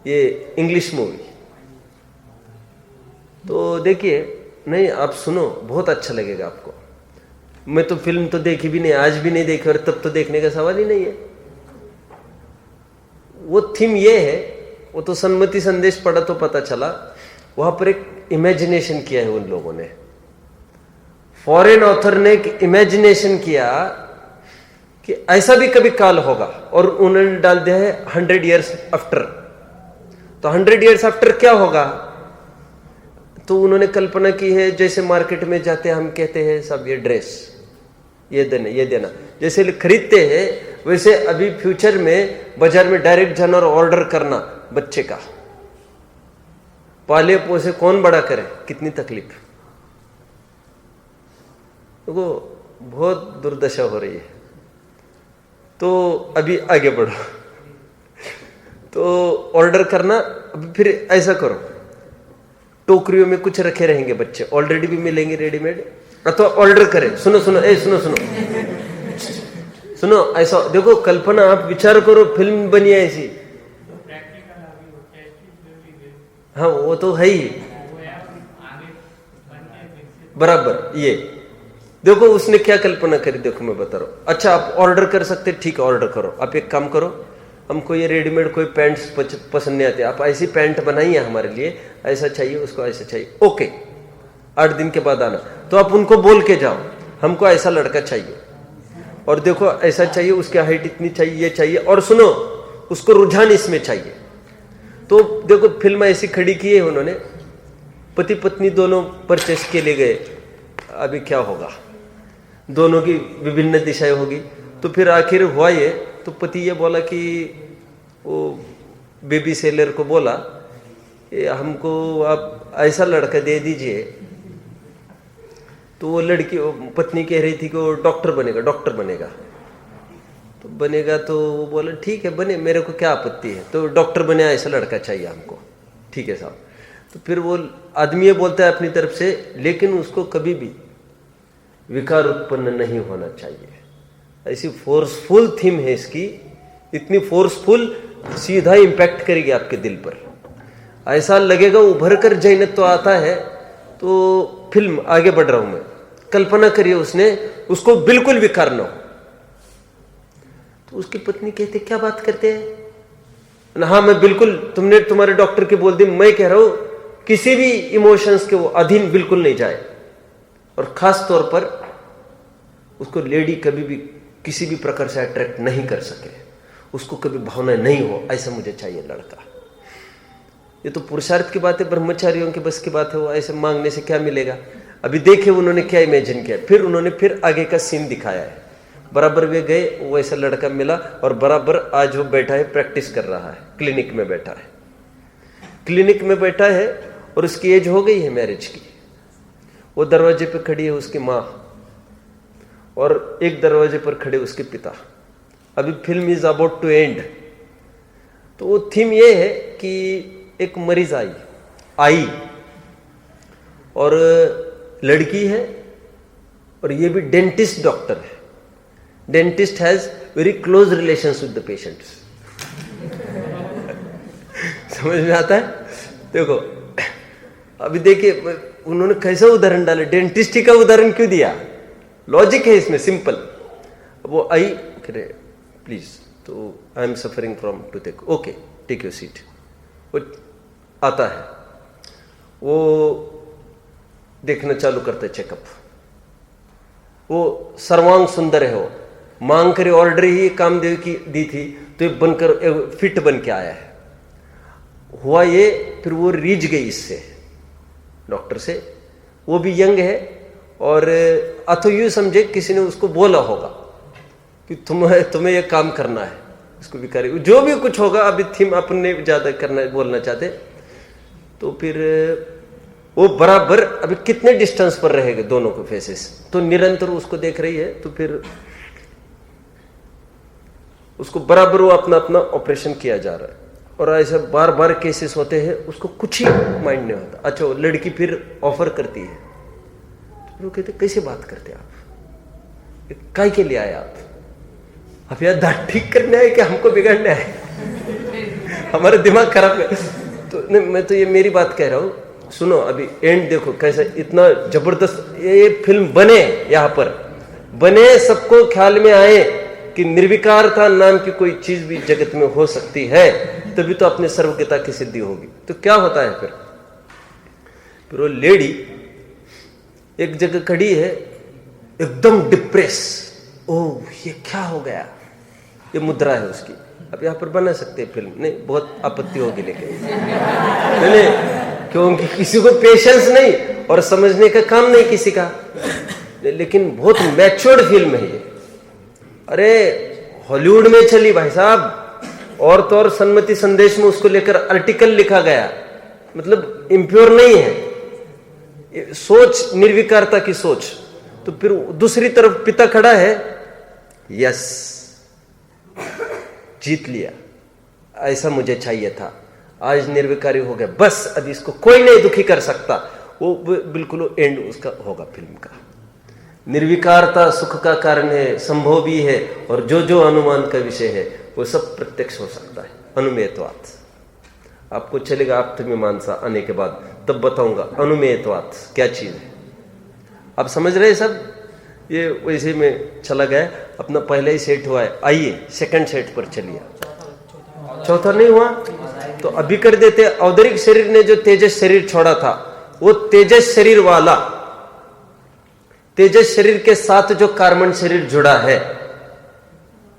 ये इंग्लिश मूवी। तो देखिए, नहीं आप सुनो, बहुत अच्छा लगेगा आपको। मैं तो फिल्म तो देखी भी नहीं, आज भी नहीं देखी, और तब तो देखने का सवाल ही नहीं है। वो थीम ये है, वो तो सन्मति संदेश पढ़ा तो पता चला, वहां पर एक इमेजिनेशन किया है उन लोगों ने। फॉरेन ऑथर ने एक इमेजिनेशन किया कि ऐसा भी कभी काल होगा, और उन्होंने डाल दिया है 100 इयर्स आफ्टर। तो 100 इयर्स आफ्टर क्या होगा? तो उन्होंने कल्पना की है, जैसे मार्केट में जाते हम कहते हैं सब ये ड्रेस, ये देना, ये देना, जैसे खरीदते हैं, वैसे अभी फ्यूचर में बाजार में डायरेक्ट जाना और ऑर्डर करना बच्चे का। पाले पोसे कौन बड़ा करे, कितनी तकलीफ। देखो, बहुत दुर्दशा हो रही है। तो अभी आगे बढ़ो। तो ऑर्डर करना, अभी फिर ऐसा करो, टोकरियों में कुछ रखे रहेंगे बच्चे, ऑलरेडी भी मिलेंगे रेडीमेड, तो ऑर्डर करें। सुनो सुनो, सुनो सुनो, सुनो ऐसा देखो, कल्पना आप विचार करो, फिल्म बनी है ऐसी। हाँ वो तो है ही बराबर। ये देखो उसने क्या कल्पना करी, देखो मैं बता रहा हूं। अच्छा आप ऑर्डर कर सकते, ठीक है ऑर्डर करो। आप एक काम करो, हमको ये रेडीमेड कोई पैंट्स पसंद नहीं आते, आप ऐसी पैंट बनाइए हमारे लिए, ऐसा चाहिए उसको ऐसा चाहिए, ओके 8 दिन के बाद आना। तो आप उनको बोल के जाओ हमको ऐसा लड़का चाहिए, और देखो ऐसा चाहिए, उसकी हाइट इतनी चाहिए, ये चाहिए, और सुनो उसको रुझान इसमें चाहिए। तो देखो फिल्म ऐसी खड़ी की है उन्होंने, पति पत्नी दोनों परचेस के लिए गए। अभी क्या होगा, दोनों की विभिन्न दिशाएं होगी। तो फिर आखिर हुआ ये, तो पति ये बोला कि वो बेबी सेलर को बोला, हमको आप ऐसा लड़का दे दीजिए। तो वो लड़की पत्नी कह रही थी कि वो डॉक्टर बनेगा, डॉक्टर बनेगा। तो बनेगा तो वो बोला ठीक है बने, मेरे को क्या आपत्ति है, तो डॉक्टर बने ऐसा लड़का चाहिए हमको, ठीक है साहब। तो फिर वो आदमी ये बोलता है अपनी तरफ से, लेकिन उसको कभी भी विकार उत्पन्न नहीं होना चाहिए। ऐसी फोर्सफुल थीम है इसकी, इतनी फोर्सफुल, सीधा इंपैक्ट करेगी आपके दिल पर, ऐसा लगेगा उभर कर जैनत तो आता है। तो फिल्म आगे बढ़ रहा हूं मैं, कल्पना करिए उसने, उसको बिल्कुल विकार न हो। तो उसकी पत्नी कहते क्या बात करते हैं, हाँ मैं बिल्कुल, तुमने तुम्हारे डॉक्टर के बोल दी, मैं कह रहा हूं किसी भी इमोशंस के वो अधीन बिल्कुल नहीं जाए, और खास तौर पर उसको लेडी कभी भी किसी भी प्रकार से अट्रैक्ट नहीं कर सके, उसको कभी भावना नहीं हो, ऐसा मुझे चाहिए लड़का। ये तो पुरुषार्थ की बात है, ब्रह्मचारियों की बस की बात है, वो ऐसे मांगने से क्या मिलेगा। अभी देखिए उन्होंने क्या इमेजिन किया, फिर उन्होंने फिर आगे का सीन दिखाया है। बराबर वे गए, वो ऐसा लड़का मिला, और बराबर आज वो बैठा है, प्रैक्टिस कर रहा है, क्लिनिक में बैठा है, क्लिनिक में बैठा है, और उसकी एज हो गई है मैरिज की। वो दरवाजे पे खड़ी है उसकी माँ, और एक दरवाजे पर खड़े उसके पिता। अभी film is about to end. तो वो थीम ये है कि एक मरीज आई और लड़की है, और ये भी डेंटिस्ट डॉक्टर है। Dentist has very close relations with the patients. समझ में आता है। देखो अभी देखिए उन्होंने कैसा उदाहरण डाला, डेंटिस्ट ही का उदाहरण क्यों दिया, लॉजिक है इसमें सिंपल। वो आई करे प्लीज, तो I am suffering from toothache, okay take your seat. वो आता है, वो देखना चालू करता है चेकअप। वो सर्वांग सुंदर है, वो मांग कर ऑर्डर ही कामदेव की दी थी, तो ये बनकर फिट बन के आया है। हुआ ये, फिर वो रीझ गई इससे, डॉक्टर से। वो भी यंग है, और अथो यूं समझे किसी ने उसको बोला होगा कि तुम्हें ये काम करना है, इसको भी करे, जो भी कुछ होगा। अभी थीम अपने ज्यादा करना बोलना चाहते। तो फिर वो बराबर अभी कितने डिस्टेंस पर रहेंगे दोनों को फेसेस, तो निरंतर उसको देख रही है। तो फिर उसको बराबर वो अपना अपना ऑपरेशन किया जा रहा है, और ऐसे बार बार केसेस होते हैं, उसको कुछ ही माइंड नहीं होता। अच्छा लड़की फिर ऑफर करती है, तो वो कहते कैसे बात करते आप, काय के लिए आए आप यार दांत ठीक करने आए कि हमको बिगाड़ना है, हमारा दिमाग खराब है। तो नहीं, मैं तो ये मेरी बात कह रहा हूं, सुनो अभी एंड देखो कैसा, इतना जबरदस्त ये फिल्म बने, यहां पर बने, सबको ख्याल में आए कि निर्विकारता नाम की कोई चीज भी जगत में हो सकती है, तभी तो अपने सर्वज्ञता की सिद्धि होगी। तो क्या होता है फिर वो लेडी एक जगह खड़ी है, एकदम डिप्रेस। ओह ये क्या हो गया, ये मुद्रा है उसकी। अब यहाँ पर बना सकते हैं फिल्म, नहीं बहुत आपत्ति होगी लेकिन नहीं, क्योंकि किसी को पेशेंस नहीं और समझने का काम नहीं किसी का, लेकिन बहुत मैच्योर्ड फिल्म है ये। अरे हॉलीवुड में चली भाई साहब, और तो और सन्मति संदेश में उसको लेकर आर्टिकल लिखा गया, मतलब इम्प्योर नहीं है सोच, निर्विकारता की सोच। तो फिर दूसरी तरफ पिता खड़ा है, यस जीत लिया, ऐसा मुझे चाहिए था, आज निर्विकारी हो गया, बस अभी इसको कोई नहीं दुखी कर सकता। वो बिल्कुल एंड उसका होगा फिल्म का। निर्विकारता सुख का कारण है, संभव भी है, और जो जो अनुमान का विषय है वो सब प्रत्यक्ष हो सकता है। अनुमेयत्वात् आपको चलेगा आप्तमीमांसा आने के बाद, तब बताऊंगा अनुमेयत्वात् क्या चीज है। आप समझ रहे सब? ये वैसे में चला गया, अपना पहले ही सेट हुआ है। आइए सेकंड सेट पर चलिए। चौथा नहीं हुआ तो अभी कर देते। औदरिक शरीर ने जो तेजस शरीर छोड़ा था, वो तेजस शरीर वाला, तेजस शरीर के साथ जो कार्बन शरीर जुड़ा है,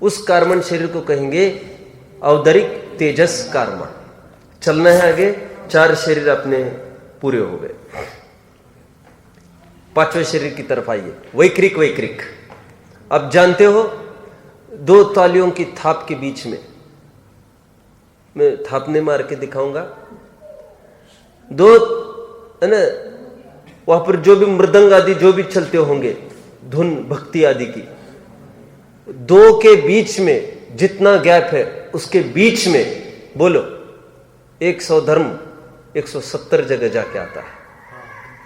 उस कार्बन शरीर को कहेंगे औदरिक तेजस कार्बन। चलना है आगे, 4 शरीर अपने पूरे हो गए। 5वें शरीर की तरफ आइए, वैक्रिक। वैक्रिक अब जानते हो, 2 तालियों की थाप के बीच में, मैं थापने मार के दिखाऊंगा, 2 है ना, वहां पर जो भी मृदंग आदि जो भी चलते होंगे, धुन भक्ति आदि की, 2 के बीच में जितना गैप है उसके बीच में बोलो 100 धर्म 170 जगह जाके आता है।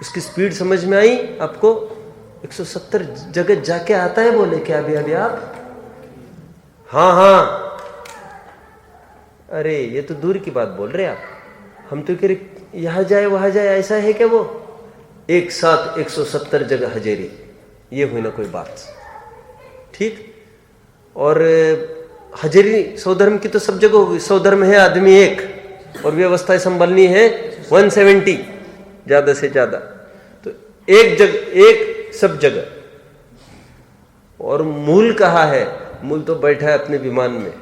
उसकी स्पीड समझ में आई आपको? 170 जगह जाके आता है। बोले क्या अभी आप? हाँ, अरे ये तो दूर की बात बोल रहे आप, हम तो कह रहे यहां जाए वहां जाए, ऐसा है क्या? वो एक साथ 170 जगह हजेरी, ये हुई ना कोई बात, ठीक। और हजेरी 100 धर्म की तो सब जगह होगी। 100 धर्म है आदमी एक, और व्यवस्थाएं संभलनी है 170 ज्यादा से ज्यादा, तो एक जगह, एक सब जगह। और मूल कहाँ है? मूल तो बैठा है अपने विमान में।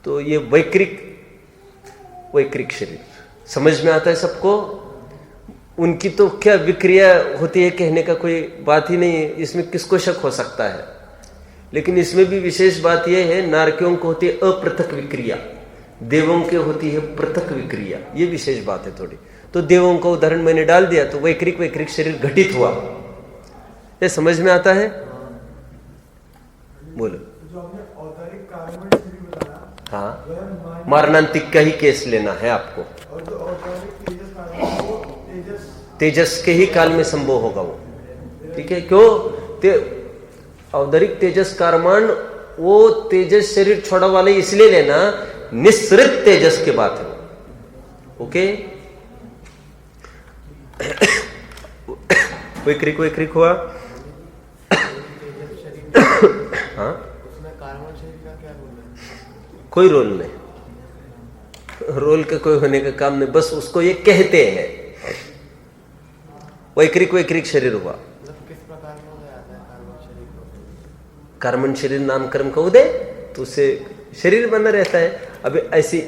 तो ये वैक्रिक शरीर समझ में आता है सबको? उनकी तो क्या विक्रिया होती है, कहने का कोई बात ही नहीं है, इसमें किसको शक हो सकता है। लेकिन इसमें भी विशेष बात यह है, नारकियों को होती है अपृथक विक्रिया, देवों के होती है पृथक विक्रिया, ये विशेष बात है थोड़ी। तो देवों का उदाहरण मैंने डाल दिया, तो वैक्रिक शरीर घटित हुआ, ये समझ में आता है? बोलो। जो आपने औदरिक कार्बन शरीर बताया, हाँ, मारणांतिक का ही केस लेना है आपको। और जो औदरिक तेजस कार्बन, वो तेजस के ही काल में संभव होगा वो, ठीक है। क्यों? औदरिक तेजस कार्बन वो तेजस शरीर छोड़ा वाले इसलिए लेना, निस्सृत तेजस के बात है। ओके, वैक्रिक हुआ। हाँ, उसमें कार्बन शरीर का क्या रोल है? कोई रोल नहीं, रोल का कोई होने का काम नहीं, बस उसको ये कहते हैं। वैक्रिक शरीर हुआ। मतलब किस प्रकार में उदय आता है कार्बन शरीर को? कार्बन शरीर नामकर्म का उदय, तो उससे शरीर बना रहता है। अभी ऐसी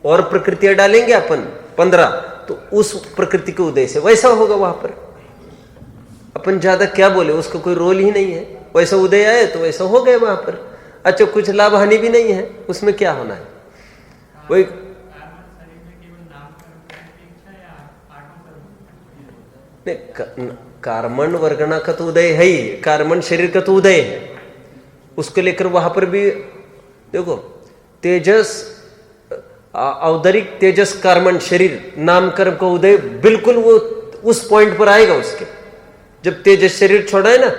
और प्रकृतियां डालेंगे अपन 15, तो उस प्रकृति के उदय से वैसा होगा वहां पर। अपन ज्यादा क्या बोले, उसका कोई रोल ही नहीं है, वैसा उदय आए तो वैसा हो गए वहां पर। अच्छा, कुछ लाभ हानि भी नहीं है, उसमें क्या होना है? वही कार्बन वर्गना का तो उदय है ही, कार्बन शरीर का तो उदय है। उसको लेकर वहां पर भी देखो, तेजस औदरिक तेजस कार्बन शरीर नामकर्म का उदय बिल्कुल वो उस पॉइंट पर आएगा। उसके जब तेजस शरीर छोड़ा है ना,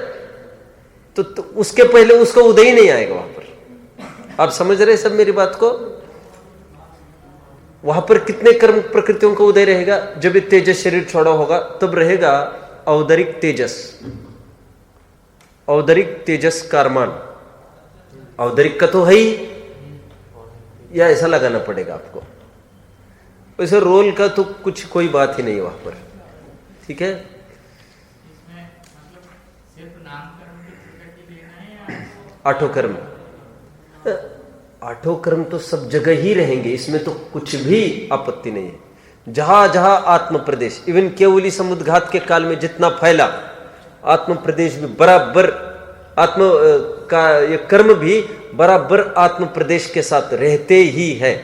तो उसके पहले उसका उदय ही नहीं आएगा वहां पर। आप समझ रहे सब मेरी बात को? वहां पर कितने कर्म प्रकृतियों का उदय रहेगा? जब तेजस शरीर छोड़ा होगा तब रहेगा औदरिक तेजस, औदरिक तेजस कार्बन। औदरिक का तो है ही, या ऐसा लगाना पड़ेगा आपको। वैसे रोल का तो कुछ कोई बात ही नहीं वहां पर, ठीक है। आठों कर्म, आठों कर्म तो सब जगह ही रहेंगे, इसमें तो कुछ भी आपत्ति नहीं है। जहां जहां आत्म प्रदेश, इवन केवली समुद्घात के काल में जितना फैला, आत्म प्रदेश भी बराबर, आत्म का ये कर्म भी बराबर आत्म प्रदेश के साथ रहते ही है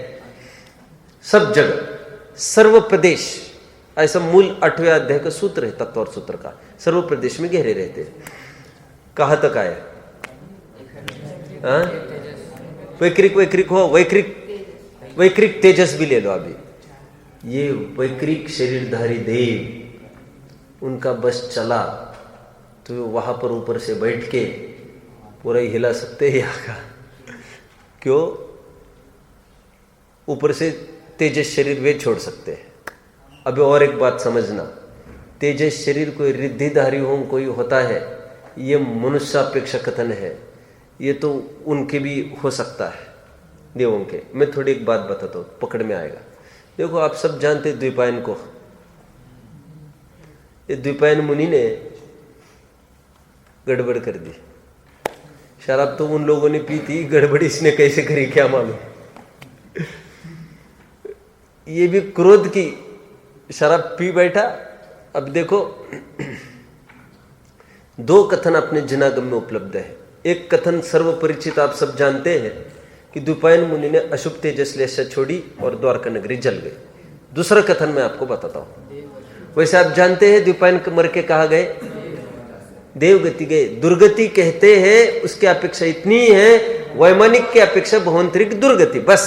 सब जगह। सर्व प्रदेश, ऐसा मूल 8वें अध्याय का सूत्र है तत्व और सूत्र का, सर्व प्रदेश में गहरे रहते हैं। कहां तक आया? वैक्रिक हो, वैक्रिक तेजस भी ले लो। अभी ये वैक्रिक शरीरधारी देव, उनका बस चला तो वहां पर ऊपर से बैठ के पूरा ही हिला सकते हैं यहाँ का। क्यों? ऊपर से तेजस शरीर वे छोड़ सकते हैं। अभी और एक बात समझना, तेजस शरीर कोई रिद्धिधारी हो कोई होता है, ये मनुष्यापेक्षा कथन है, ये तो उनके भी हो सकता है, देवों के। मैं थोड़ी एक बात बताता हूँ, पकड़ में आएगा। देखो, आप सब जानते द्विपायन को। ये द्विपायन मुनि ने गड़बड़ कर दी। शराब तो उन लोगों ने पी थी, गड़बड़ इसने कैसे करी क्या मालूम। ये भी क्रोध की शराब पी बैठा। अब देखो, दो कथन अपने जनागम में उपलब्ध है। एक कथन सर्वपरिचित, आप सब जानते हैं कि द्विपायन मुनि ने अशुभ तेजस लेशा छोड़ी और द्वारका नगरी जल गई। दूसरा कथन मैं आपको बताता हूं। वैसे आप जानते हैं द्विपायन मर के कहा गए, देवगति गए। दुर्गति कहते हैं, उसकी अपेक्षा इतनी है, वैमानिक की अपेक्षा भवंतरिक दुर्गति। बस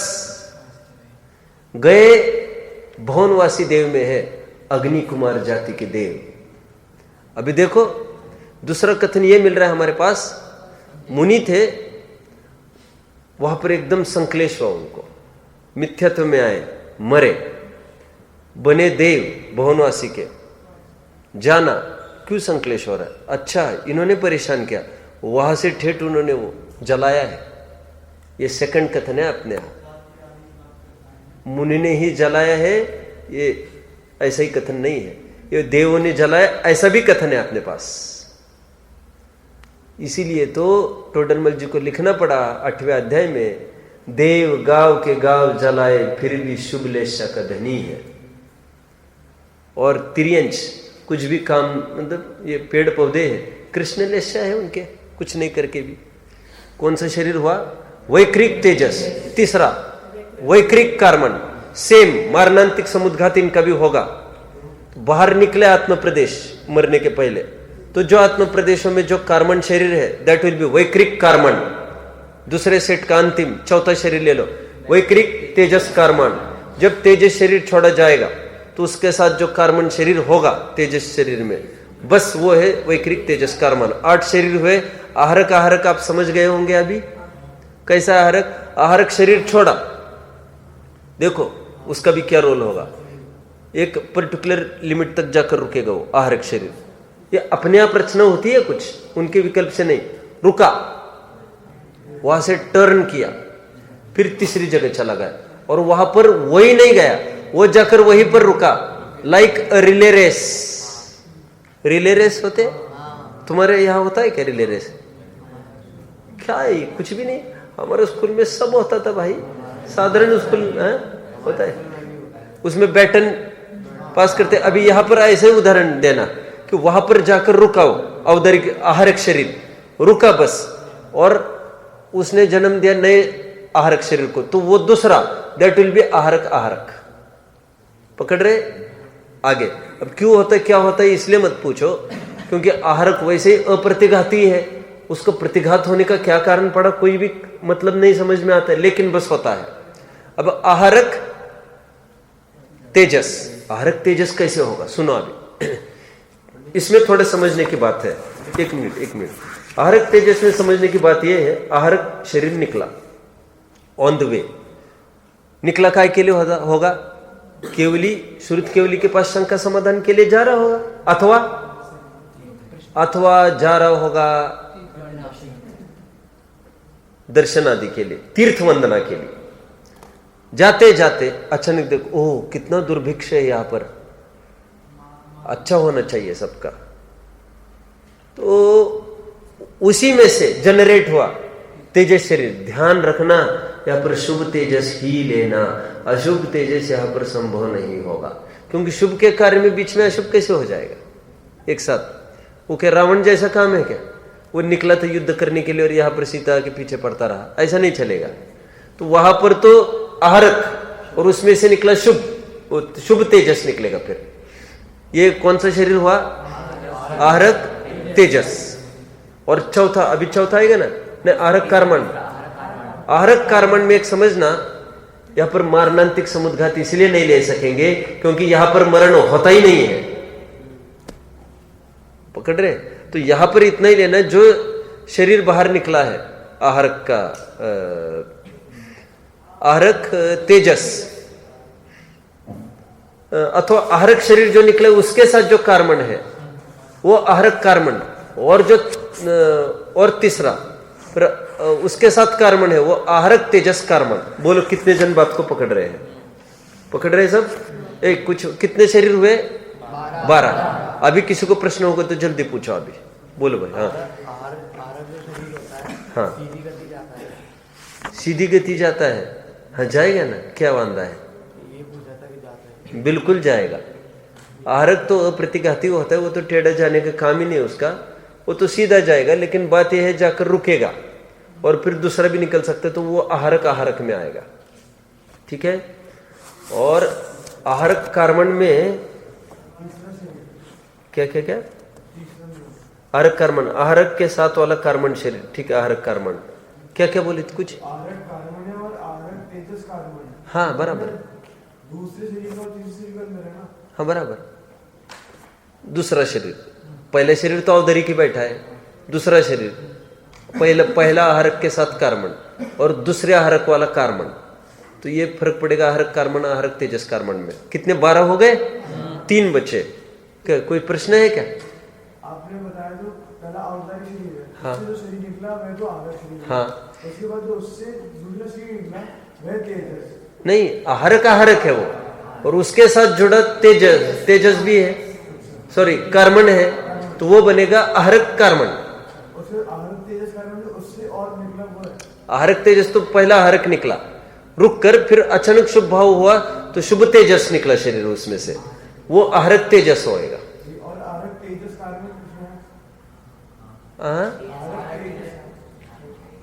गए भवनवासी देव में है, अग्नि कुमार जाति के देव। अभी देखो, दूसरा कथन ये मिल रहा है हमारे पास। मुनि थे, वहां पर एकदम संक्लेश हुआ उनको, मिथ्यात्व में आए, मरे, बने देव भवनवासी के। जाना क्यों संक्लेश हो रहा है? अच्छा, इन्होंने परेशान किया, वहां से ठेठ उन्होंने वो जलाया है। ये सेकंड कथन है अपने आप, मुनि ने ही जलाया है, ये ऐसा ही कथन नहीं है। ये देवों ने जलाया, ऐसा भी कथन है अपने पास। इसीलिए तो टोडरमल जी को लिखना पड़ा 8वें अध्याय में, देव गांव के गांव जलाए फिर भी शुभ लेशा का धनी है। और तिर्यंश कुछ भी काम, मतलब ये पेड़ पौधे हैं, कृष्ण लेशा है उनके, कुछ नहीं करके भी। कौन सा शरीर हुआ? वैक्रिक तेजस। तीसरा वैक्रिक कार्मण, सेम मारणांतिक समुद्घात इनका भी होगा। बाहर निकले आत्म प्रदेश मरने के पहले, तो जो आत्म प्रदेशों में जो कार्मण शरीर है, दैट विल बी वैक्रिक कार्मण। दूसरे सेट का अंतिम चौथा शरीर ले लो, वैक्रिक तेजस कार्मण। जब तेजस शरीर छोड़ा जाएगा तो उसके साथ जो कार्मण शरीर होगा तेजस शरीर में, बस वो है वैक्रिक तेजस कार्मण। 8 शरीर हुए। आहारक, आहारक आप समझ गए होंगे अभी। कैसा आहारक? आहारक शरीर छोड़ा, देखो उसका भी क्या रोल होगा। एक पर्टिकुलर लिमिट तक जाकर रुकेगा वो आहारक शरीर। ये अपने आप रचना होती है कुछ, उनके विकल्प से नहीं। रुका, वहां से टर्न किया, फिर तीसरी जगह चला गया, और वहां पर वही नहीं गया, वो जाकर वहीं पर रुका। Like relay race. Relay race होते तुम्हारे यहाँ होता है क्या रिले रेस? क्या है? कुछ भी नहीं। हमारे स्कूल में सब होता था भाई, साधारण स्कूल होता है, उसमें बैटन पास करते। अभी यहां पर ऐसे उदाहरण देना कि वहां पर जाकर रुकाओ, औदरिक आहारक शरीर रुका बस, और उसने जन्म दिया नए आहारक शरीर को, तो वो दूसरा, दैट विल बी आहारक। आहारक पकड़ रहे? आगे अब क्यों होता है, क्या होता है, इसलिए मत पूछो, क्योंकि आहारक वैसे ही अप्रतिघाती है। उसको प्रतिघात होने का क्या कारण पड़ा, कोई भी मतलब नहीं समझ में आता है, लेकिन बस होता है। अब आहारक तेजस, आहारक तेजस कैसे होगा सुनो अभी। इसमें थोड़े समझने की बात है। एक मिनट। आहारक तेजस में समझने की बात यह है, आहारक शरीर निकला ऑन द वे, निकला काय के लिए होगा? केवली, श्रुत केवली के पास शंका समाधान के लिए जा रहा होगा, अथवा जा रहा होगा दर्शन आदि के लिए, तीर्थ वंदना के लिए। जाते जाते अचानक देखो, ओह कितना दुर्भिक्ष है यहां पर, अच्छा होना चाहिए सबका, तो उसी में से जनरेट हुआ तेजस शरीर। ध्यान रखना, यहां पर शुभ तेजस ही लेना, अशुभ तेजस यहां पर संभव नहीं होगा, क्योंकि शुभ के कार्य में बीच में अशुभ कैसे हो जाएगा एक साथ? वो क्या रावण जैसा काम है क्या? वो निकला था युद्ध करने के लिए और यहां पर सीता के पीछे पड़ता रहा, ऐसा नहीं चलेगा। तो वहां पर तो आहारक, और उसमें से निकला शुभ, शुभ तेजस निकलेगा। फिर ये कौन सा शरीर हुआ? आहारक तेजस। और चौथा, अभी चौथा आएगा ना, आहारक कार्मण। आहारक कार्मण में एक समझना, यहां पर मारणांतिक समुद्घात इसलिए नहीं ले सकेंगे क्योंकि यहां पर मरण होता ही नहीं है। पकड़ रहे? तो यहां पर इतना ही लेना, जो शरीर बाहर निकला है आहरक का, आहरक तेजस अथवा आहरक शरीर जो निकले उसके साथ जो कार्बन है वो आहरक कार्बन, और जो और तीसरा फिर उसके साथ कार्बन है वो आहरक तेजस कार्बन। बोलो कितने जन बात को पकड़ रहे हैं? पकड़ रहे हैं सब? एक कुछ कितने शरीर हुए? 12। अभी किसी को प्रश्न होगा तो जल्दी पूछो अभी, बोलो भाई। हाँ आहार जो शरीर होता है, हाँ सीधी गति जाता है। सीधी गति जाता है। हाँ जाएगा ना, क्या वांदा है? ये पूछा था कि जाता है। बिल्कुल जाएगा। आहरक तो अप्रतिघाती होता है, वो तो टेढ़ा जाने का काम ही नहीं है उसका, वो तो सीधा जाएगा। लेकिन बात यह है जाकर रुकेगा और फिर दूसरा भी निकल सकता है, तो वो आहरक आहरक में आएगा। ठीक है। और आहरक कार्बन में क्या क्या क्या? आहरक कार्बन, आहरक के साथ वाला कार्बन शरीर। ठीक है, आहरक कार्बन क्या क्या बोले थे कुछ? आहरक कार्बन है और आहरक तेजस कार्बन है। हाँ बराबर। दूसरे शरीर का और तीसरे शरीर का अंदर है ना। हाँ बराबर। दूसरा शरीर, पहले शरीर तो अवधरी की बैठा है, दूसरा शरीर पहला आहरक के साथ कार्बन और दूसरे आहरक वाला कार्बन, तो ये फर्क पड़ेगा आहरक कार्बन आहरक तेजस कार्बन में। कितने? 12 हो गए, 3 बचे। क्या कोई प्रश्न है क्या? आपने बताया जो पहला औजारिक शरीर है, हाँ। उससे जो शरीर निकला वह तो आहरक शरीर है। हाँ। उसके बाद जो उससे दूसरा शरीर निकला वह तेजस। नहीं, आहरक आहरक है वो, और उसके साथ जुड़ा तेजस, तेजस भी है, सॉरी कार्बन है, तो वो बनेगा आहरक कार्बन। उससे आहरक तेजस कार्बन जो उससे और निकला वो है। आहरक तेजस तो पहला आहरक निकला, रुक कर फिर अचानक शुभ भाव हुआ तो शुभ तेजस निकला शरीर उसमें से, वो आहरक तेजस होएगा। और आहरक तेजस कार्बन किसमें है?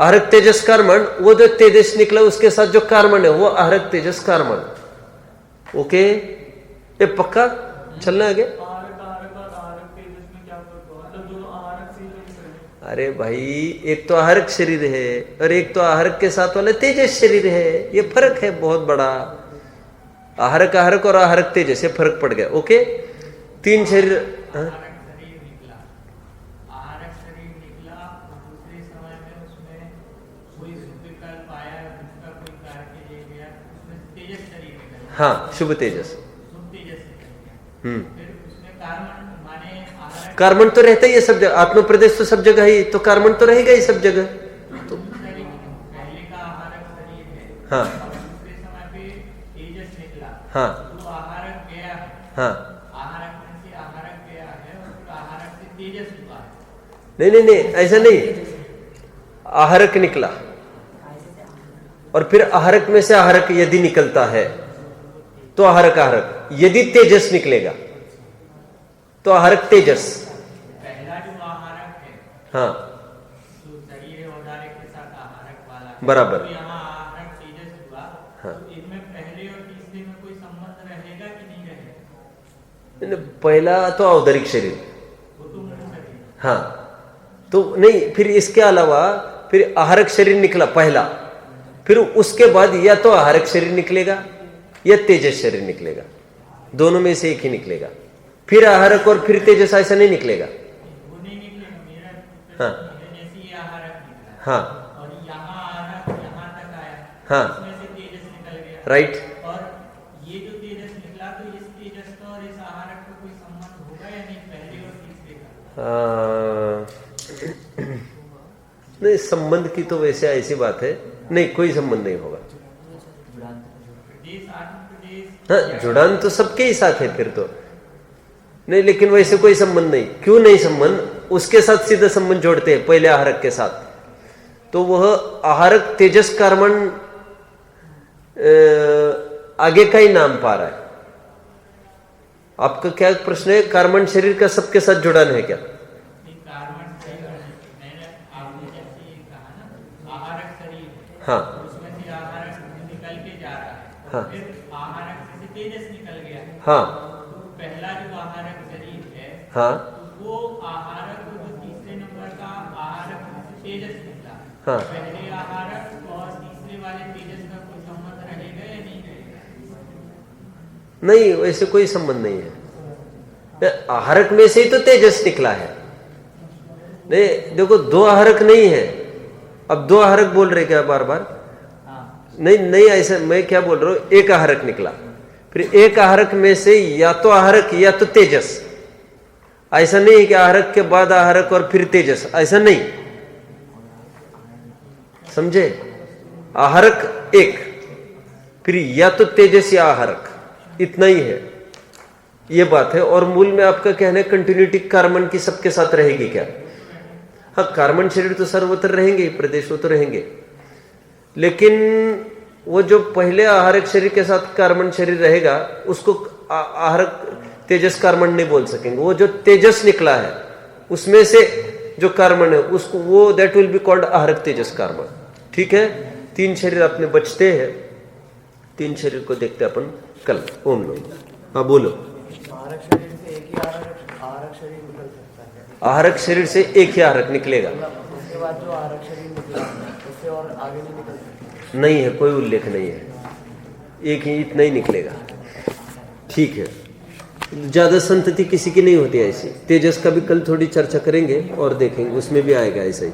आहरक तेजस कार्बन, वो जो तेजस निकला उसके साथ जो कार्बन है वो आहरक तेजस कार्बन। ओके, ये पक्का चलना आगे। अरे भाई, एक तो आहरक शरीर है और एक तो आहरक के साथ वाला तेजस शरीर है, ये फर्क है बहुत बड़ा। आहरक आहरक और आहरक तेजस, ये फर्क पड़ गया। ओके, 3 शरीर। हाँ, शुभ तेजस। कार्बन तो रहता ही है सब जगह, आत्म प्रदेश तो सब जगह ही, तो कार्बन तो रहेगा ही सब जगह। तो हाँ हाँ हाँ। नहीं नहीं नहीं, ऐसा नहीं। आहरक निकला और फिर आहरक में से आहरक यदि निकलता है तो आहरक आहरक, यदि तेजस निकलेगा तो आहरक तेजस। पहला जो आहरक है, हाँ जो शरीर है औदारिक के साथ आहरक वाला है, बराबर। तो यहाँ आहरक तेजस हुआ, हाँ। तो इनमें पहले और तीसरे में कोई संबंध रहेगा कि नहीं रहेगा? पहला तो औदरिक शरीर, वो तो मूल शरीर। हाँ तो नहीं, फिर इसके अलावा फिर आहरक शरीर निकला पहला, फिर उसके बाद या तो आहरक शरीर निकलेगा या तेजस शरीर निकलेगा, दोनों में से एक ही निकलेगा। फिर आहरक और फिर तेजस ऐसा नहीं निकलेगा। वो नहीं निकलेगा। मेरा हाँ जैसे ये आहरक निकला, हाँ और यहाँ आहरक यहाँ तक आया, हाँ इसमें से तेजस निकल गया, राइट। और ये जो तेजस निकला, तो इस तेजस का और इस आहरक का कोई संबंध होगा या नहीं, पहले और तीसरे का? नहीं, संबंध की तो वैसे ऐसी बात है, नहीं कोई संबंध नहीं होगा। प्रदेश आत्म प्रदेश, हाँ, जुड़ान तो सबके ही साथ है फिर तो नहीं, लेकिन वैसे कोई संबंध नहीं। क्यों नहीं संबंध? उसके साथ सीधा संबंध जोड़ते हैं पहले आहरक के साथ, तो वह आहरक तेजस कार्बन आगे का ही नाम पा रहा है। आपका क्या प्रश्न है? कार्बन शरीर का सबके साथ जुड़ान है क्या? कार्बन शरीर, मैंने आपने जैसे ये कहा ना, आहरक शरीर है, हाँ उसमें से आहरक निकल के जा रहा है, हाँ। फिर आहरक से तेजस निकल गया, हाँ तो पहला जो आहरक शरीर है, हाँ तो वो आहरक जो तीसरे नंबर का आहरक से तेजस निकला, हाँ। पहले आहरक और तीसरे वाले तेजस का कोई संबंध रहेगा या नहीं रहेगा? नहीं, वैसे कोई संबंध नहीं है। आहरक में से ही तो तेजस निकला है, नहीं देखो, दो आहरक नहीं है। अब दो आहरक बोल रहे क्या बार बार? नहीं नहीं, ऐसा मैं क्या बोल रहा हूं, एक आहरक निकला, फिर एक आहरक में से या तो आहरक या तो तेजस। ऐसा नहीं है कि आहरक के बाद आहरक और फिर तेजस, ऐसा नहीं, समझे? आहरक एक, फिर या तो तेजस या आहरक, इतना ही है, ये बात है। और मूल में आपका कहना है कंटिन्यूटी कार्बन की सबके साथ रहेगी क्या? हाँ, कार्बन शरीर तो सर्वत्र रहेंगे, प्रदेश तो रहेंगे, लेकिन वो जो पहले आहरक शरीर के साथ कार्बन शरीर रहेगा उसको आहरक तेजस कार्बन नहीं बोल सकेंगे। वो जो तेजस निकला है उसमें से जो कार्बन है उसको, वो दैट विल बी कॉल्ड आहरक तेजस कार्बन। ठीक है, तीन शरीर अपने बचते हैं, तीन शरीर को देखते अपन कल। ओम नमः। हाँ बोलो। आहरक शरीर से एक ही आहरक शरीर निकल सकता है। आहरक शरीर से एक ही आहरक निकलेगा, उसके बाद जो आहरक शरीर निकला उससे और आगे नहीं निकल सकता। नहीं है, कोई उल्लेख नहीं है, एक ही, इतना ही निकलेगा। ठीक है, ज्यादा संतति किसी की नहीं होती ऐसी। तेजस का भी कल थोड़ी चर्चा करेंगे और देखेंगे, उसमें भी आएगा ऐसा ही।